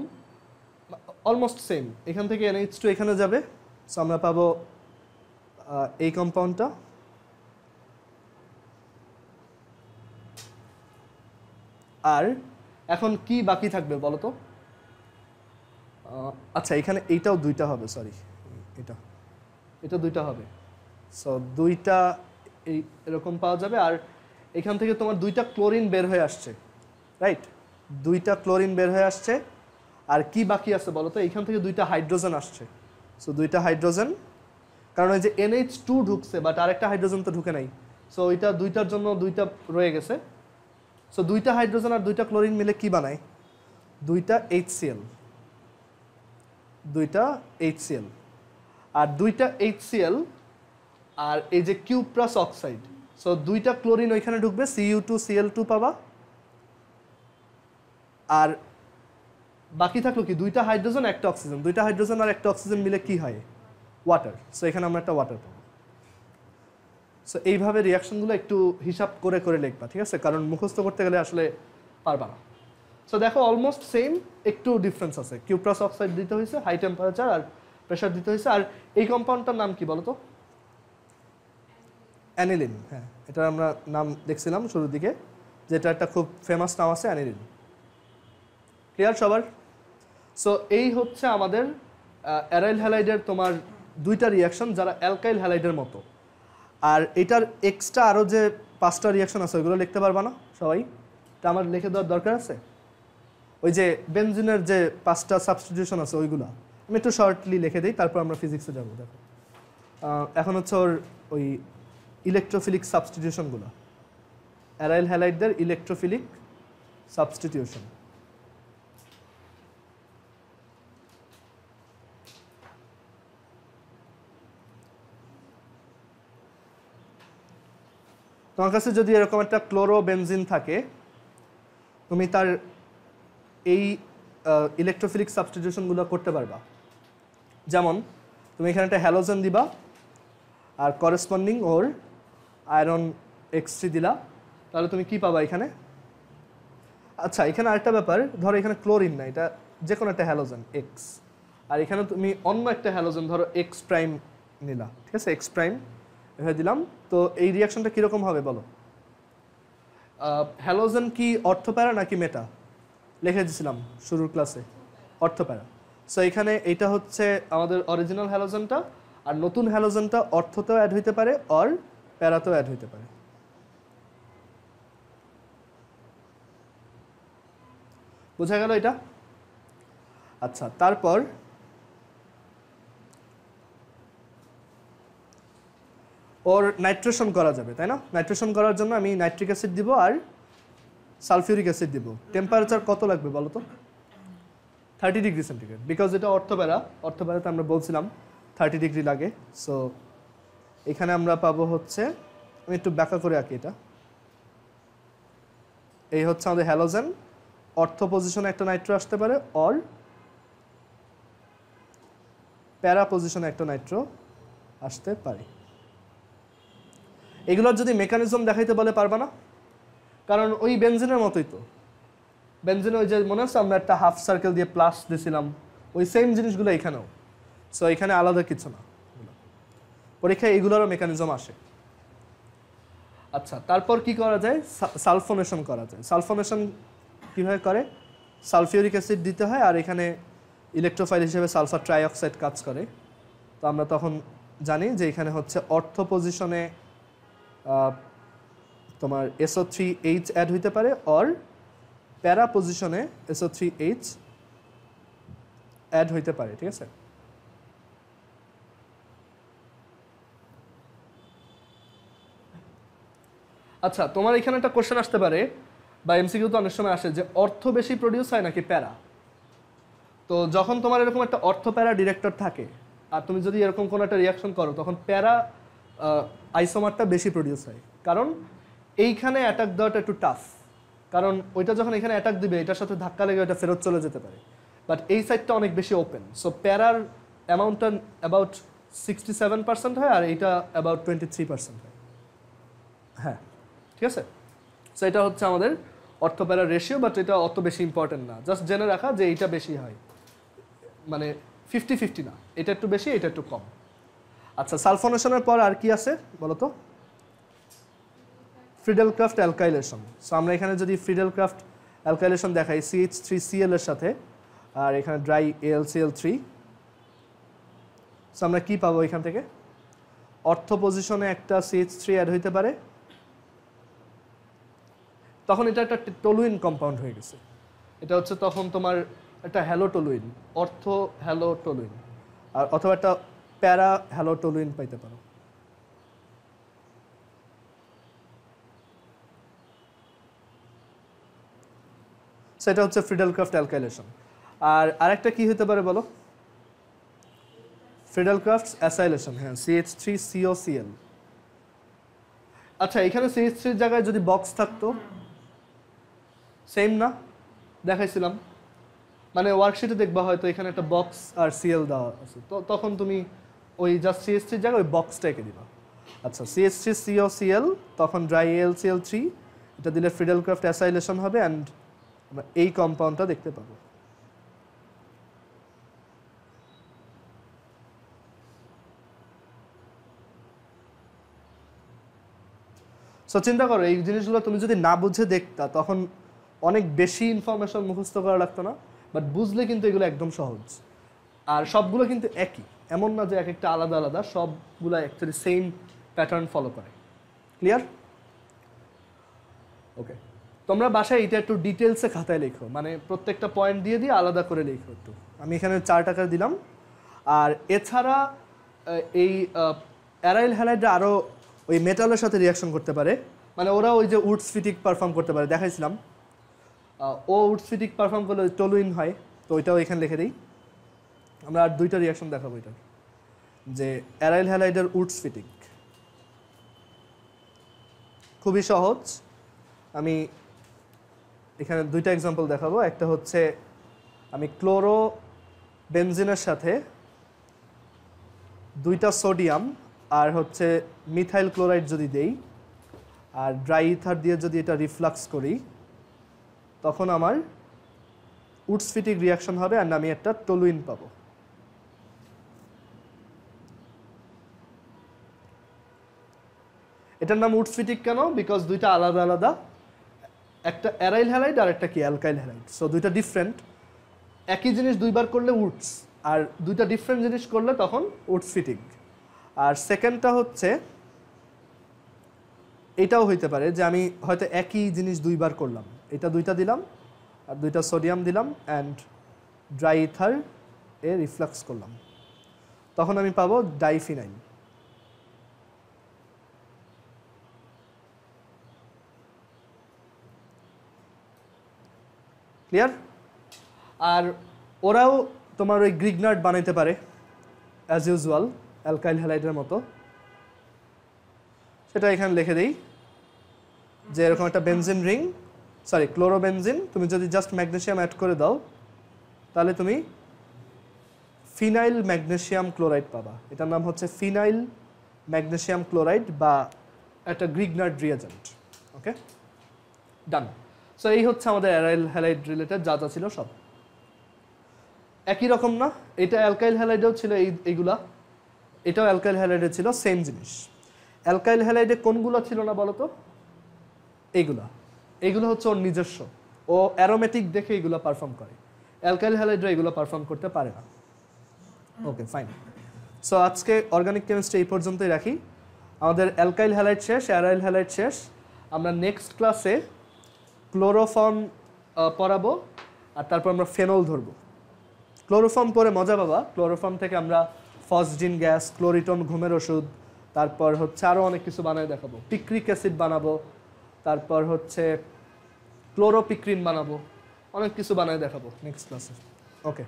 S1: অলমোস্ট সেম। এখান থেকে NH2 এখানে যাবে, সো আমরা পাবো এই কম্পাউন্ডটা, আর এখন কি বাকি থাকবে বলো তো? আচ্ছা, এখানে এইটাও দুইটা হবে, সরি, এটা দুইটা হবে। সো দুইটা এই এরকম পাওয়া যাবে, আর এখান থেকে তোমার দুইটা ক্লোরিন বের হয়ে আসছে, রাইট? দুইটা ক্লোরিন বের হয়ে আসছে, আর কি বাকি আছে বলো তো? এইখান থেকে দুইটা হাইড্রোজেন আসছে। সো দুইটা হাইড্রোজেন, কারণ ওই যে NH2 ঢুকছে, বাট আরেকটা হাইড্রোজেন তো ঢুকে নাই, সো ওইটা দুইটার জন্য দুইটা রয়ে গেছে। সো দুইটা হাইড্রোজেন আর দুইটা ক্লোরিন মিলে কি বানায়? দুইটা HCl, আর দুইটা HCl আর এই যে কিউপ্রাস অক্সাইড, সো দুইটা ক্লোরিন ওইখানে ঢুকবে, Cu2Cl2 পাবা, আর বাকি থাকলো কি? দুইটা হাইড্রোজেন একটা অক্সিজেন, দুইটা হাইড্রোজেন আর একটা অক্সিজেন মিলে কি হয়? ওয়াটার। সো এখানে আমরা একটা ওয়াটার পাবো। সো এইভাবে রিয়াকশনগুলো একটু হিসাব করে করে লিখবা, ঠিক আছে? কারণ মুখস্থ করতে গেলে আসলে পারবা না। সো দেখো অলমোস্ট সেম, একটু ডিফারেন্স আছে। কিউপ্রাস অক্সাইড দিতে হয়েছে, হাই টেম্পারেচার আর প্রেশার দিতে হয়েছে। আর এই কম্পাউন্ডটার নাম কি বলো তো? অ্যানিলিন। হ্যাঁ, এটা আমরা নাম দেখছিলাম শুরুর দিকে, যেটা একটা খুব ফেমাস নাম আছে, অ্যানিলিন। ক্লিয়ার সবার? সো এই হচ্ছে আমাদের অ্যারাইল হ্যালাইডের তোমার দুইটা রিয়াকশন, যারা অ্যালকাইল হ্যালাইডের মতো। আর এটার এক্সট্রা আরও যে 5টা রিয়াকশন আছে ওইগুলো লিখতে পারবা না সবাই? এটা আমার লিখে দেওয়ার দরকার আছে। ওই যে বেনজিনের যে 5টা সাবস্টিটিউশন আছে ওইগুলো আমি একটু শর্টলি লিখে দিই, তারপর আমরা ফিজিক্সে যাবো। দেখো এখন হচ্ছে ওর ওই ইলেকট্রোফিলিক সাবস্টিটিউশনগুলো, অ্যারাইল হ্যালাইডদের ইলেকট্রোফিলিক সাবস্টিটিউশন। তোমার কাছে যদি এরকম একটা ক্লোরোবেনজিন থাকে, তুমি তার এই ইলেকট্রোফিলিক সাবস্টিটিউশনগুলো করতে পারবা। যেমন তুমি এখানে একটা হ্যালোজেন দিবা, আর করেসপন্ডিং ওর আয়রন X3 দিলা, তাহলে তুমি কি পাবা এখানে? আচ্ছা, এখানে আরেকটা ব্যাপার, ধরো এখানে ক্লোরিন না, এটা যে কোনো একটা হ্যালোজেন X, আর এখানে তুমি অন্য একটা হ্যালোজেন ধরো X প্রাইম নিলা, ঠিক আছে? X প্রাইম এভাবে দিলাম, তো এই রিয়াকশনটা কীরকম হবে বলো? হ্যালোজেন কি অর্থপ্যারা নাকি মেটা? লিখে দিয়েছিলাম শুরুর ক্লাসে, অর্থপ্যারা। সো এখানে এটা হচ্ছে আমাদের অরিজিনাল হ্যালোজেনটা, আর নতুন হ্যালোজেনটা অর্থতেও অ্যাড হইতে পারে অর প্যারাতেও অ্যাড হইতে পারে। বোঝা গেল এটা? আচ্ছা, তারপর ওর নাইট্রেশন করা যাবে, তাই না? নাইট্রেশন করার জন্য আমি নাইট্রিক অ্যাসিড দিব আর সালফিউরিক অ্যাসিড দিব। টেম্পারেচার কত লাগবে বলো তো? 30 ডিগ্রি সেন্টিগ্রেড, বিকজ এটা অর্থপ্যারাতে আমরা বলছিলাম 30 ডিগ্রি লাগে। সো এখানে আমরা পাবো হচ্ছে, আমি একটু ব্যাখ্যা করে আঁকি এটা। এই হচ্ছে আমাদের হ্যালোজেন, অর্থ পজিশনে একটা নাইট্রো আসতে পারে অর প্যারা পজিশনে একটা নাইট্রো আসতে পারে। এগুলোর যদি মেকানিজম দেখাইতে বলে পারবা না, কারণ ওই বেনজিনের মতোই তো। বেনজিনে ওই যে মনে আছে আমরা একটা হাফ সার্কেল দিয়ে প্লাস দিয়েছিলাম, ওই সেম জিনিসগুলো এখানেও। সো এখানে আলাদা কিছু না, পরীক্ষায় এইগুলোরও মেকানিজম আসে। আচ্ছা, তারপর কি করা যায়? সালফোনেশন করা যায়। সালফোনেশন কীভাবে করে? সালফিউরিক অ্যাসিড দিতে হয়, আর এখানে ইলেকট্রোফাইল হিসেবে সালফার ট্রাইঅক্সাইড কাজ করে। তো আমরা তখন জানি যে এখানে হচ্ছে অর্থ পজিশনে তোমার SO3H অ্যাড হইতে পারে অর প্যারা পজিশনে SO3H অ্যাড হইতে পারে, ঠিক আছে? আচ্ছা, তোমার এখানে একটা কোশ্চেন আসতে পারে, বা এমসিকিউ তো অনেক সময় আসে, যে অর্থ বেশি প্রডিউস হয় নাকি প্যারা? তো যখন তোমার এরকম একটা অর্থ প্যারা ডিরেক্টর থাকে, আর তুমি যদি এরকম কোনো একটা রিয়াকশন করো, তখন প্যারা আইসোমারটা বেশি প্রডিউস হয়। কারণ এইখানে অ্যাটাক দেওয়াটা একটু টাফ, কারণ ওইটা যখন এখানে অ্যাটাক দিবে, এটার সাথে ধাক্কা লেগে ওইটা ফেরত চলে যেতে পারে। বাট এই সাইডটা অনেক বেশি ওপেন, সো প্যারার অ্যামাউন্টটা অ্যাবাউট 67% হয়, আর এইটা অ্যাবাউট 23% হয়। হ্যাঁ, ঠিক আছে? সো এটা হচ্ছে আমাদের অর্থ প্যারার রেশিও, বাট এটা অত বেশি ইম্পর্টেন্ট না। জাস্ট জেনে রাখা যে এইটা বেশি হয়, মানে 50-50 না, এটা একটু বেশি, এটা একটু কম। আচ্ছা, সালফোনেশনের পর আর কি আছে বলো তো? ফ্রিডেলক্রাফট অ্যালকাইলেশন। সো আমরা এখানে যদি ফ্রিডেলক্রাফট অ্যালকাইলেশন দেখাই CH3Cl এর সাথে, আর এখানে ড্রাই AlCl3, সো আমরা কি পাবো এখান থেকে? অর্থ পজিশনে একটা CH3 অ্যাড হইতে পারে, তখন এটা একটা টলুইন কম্পাউন্ড হয়ে গেছে। এটা হচ্ছে তখন তোমার একটা হ্যালোটলুইন, অর্থ হ্যালোটলুইন, আর অথবা একটা প্যারা হ্যালোটলুইন পাইতে পারো। সেটা হচ্ছে ফ্রিডেলক্রাফট অ্যালকাইলেশন। আর আরেকটা কি হতে পারে বলো? ফ্রিডেলক্রাফট অ্যাসাইলেশন। হ্যাঁ, CH3COCl। আচ্ছা, এখানে CH3 এর জায়গায় যদি বক্স থাকতো, সেম না? দেখাইছিলাম, মানে ওয়ার্কশিটে দেখবা হয়তো এখানে একটা বক্স আর Cl দেওয়া আছে, তো তখন তুমি ওই জাস্ট CH3 এর জায়গায় ওই বক্সটা এঁকে দিবা। আচ্ছা, CH3COCl, তখন ড্রাই AlCl3, এটা দিলে ফ্রিডেলক্রাফট অ্যাসাইলেশন হবে, অ্যান্ড আমরা এই কম্পাউন্ডটা দেখতে পাবো। সো চিন্তা করো, এই জিনিসগুলো তুমি যদি না বুঝে দেখতা, তখন অনেক বেশি ইনফরমেশন মুখস্থ করা লাগতো না, বাট বুঝলে কিন্তু এগুলো একদম সহজ। আর সবগুলো কিন্তু একই, এমন না যে এক একটা আলাদা আলাদা, সবগুলো অ্যাকচুয়ালি সেম প্যাটার্ন ফলো করে। ক্লিয়ার? ওকে, তোমরা বাসায় এটা একটু ডিটেলসে খাতায় লেখো, মানে প্রত্যেকটা পয়েন্ট দিয়ে দিয়ে আলাদা করে লেখো একটু। আমি এখানে 4 টাকা দিলাম। আর এছাড়া এই অ্যারাইল হ্যালাইডরা আরও ওই মেটালের সাথে রিয়াকশন করতে পারে, মানে ওরা ওই যে উডসফিটিক পারফর্ম করতে পারে, দেখাইছিলাম। ও উডসফিটিক পারফর্ম করলে টলুইন হয়, তো ওইটাও এখানে লিখে দিই। আমরা আর 2টা রিয়াকশন দেখাবো এটা, যে অ্যারাইল হ্যালাইডের উডসফিটিক খুবই সহজ। আমি এখানে 2টা এক্সাম্পল দেখাবো। একটা হচ্ছে আমি ক্লোরো বেনজিনের সাথে 2টা সোডিয়াম আর হচ্ছে মিথাইল ক্লোরাইড যদি দেই, আর ড্রাই ইথার দিয়ে যদি এটা রিফ্লাক্স করি, তখন আমার উডসফিটিক রিয়াকশন হবে, আর আমি একটা টলুইন পাবো। এটার নাম উডসফিটিক কেন? বিকজ 2টা আলাদা আলাদা, একটা অ্যারাইল হ্যালাইড আর একটা কি অ্যালকাইল হ্যালাইড, সো 2টা ডিফারেন্ট। একই জিনিস দুইবার করলে উডস, আর দুইটা ডিফারেন্ট জিনিস করলে তখন উডস ফিটিং। আর সেকেন্ডটা হচ্ছে এটাও হইতে পারে যে আমি হয়তো একই জিনিস দুইবার করলাম, এটা দুইটা দিলাম আর দুইটা সোডিয়াম দিলাম and dry ether A reflux করলাম, তখন আমি পাবো ডাইফিনাইল। ক্লিয়ার? আর ওরাও তোমার ওই গ্রিগনার্ড বানাইতে পারে অ্যাজ ইউজুয়াল অ্যালকাইল হ্যালাইডের মতো। সেটা এখানে লিখে দিই যে এরকম একটা বেনজিন রিং, সরি ক্লোরোবেনজিন, তুমি যদি জাস্ট ম্যাগনেসিয়াম অ্যাড করে দাও তাহলে তুমি ফিনাইল ম্যাগনেসিয়াম ক্লোরাইড পাবা। এটার নাম হচ্ছে ফিনাইল ম্যাগনেসিয়াম ক্লোরাইড বা একটা গ্রিগনার্ড রিয়েজেন্ট। ওকে, ডান। সো এই হচ্ছে আমাদের অ্যারাইল হ্যালাইড রিলেটেড যা যা ছিল সব একই রকম না? এটা অ্যালকাইল হ্যালাইডেও ছিল এইগুলা, এটাও অ্যালকাইল হ্যালাইডে ছিল, সেম জিনিস। অ্যালকাইল হ্যালাইডে কোনগুলো ছিল না বলো তো? এইগুলো হচ্ছে ওর নিজস্ব, ও অ্যারোমেটিক দেখে এগুলো পারফর্ম করে। অ্যালকাইল হ্যালাইডরা এগুলো পারফর্ম করতে পারে না। ওকে, ফাইন। সো আজকে অর্গানিক কেমিস্ট্রি এই পর্যন্তই রাখি। আমাদের অ্যালকাইল হ্যালাইড শেষ, অ্যারাইল হ্যালাইড শেষ। আমরা নেক্সট ক্লাসে ক্লোরোফর্ম পড়াবো আর তারপর আমরা ফেনল ধরবো। ক্লোরোফর্ম পরে মজা পাবা। ক্লোরোফর্ম থেকে আমরা ফসজিন গ্যাস, ক্লোরিটন ঘুমের ওষুধ, তারপর হচ্ছে আরও অনেক কিছু বানায় দেখাবো। পিক্রিক অ্যাসিড বানাবো, তারপর হচ্ছে ক্লোরোপিক্রিন বানাবো, অনেক কিছু বানায় দেখাবো নেক্সট ক্লাসে। ওকে,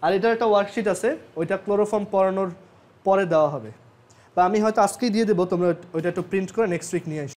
S1: আর এটার একটা ওয়ার্কশিট আছে, ওইটা ক্লোরোফর্ম পড়ানোর পরে দেওয়া হবে, বা আমি হয়তো আজকেই দিয়ে দেবো, তোমরা ওইটা একটু প্রিন্ট করে নেক্সট উইক নিয়ে আসো।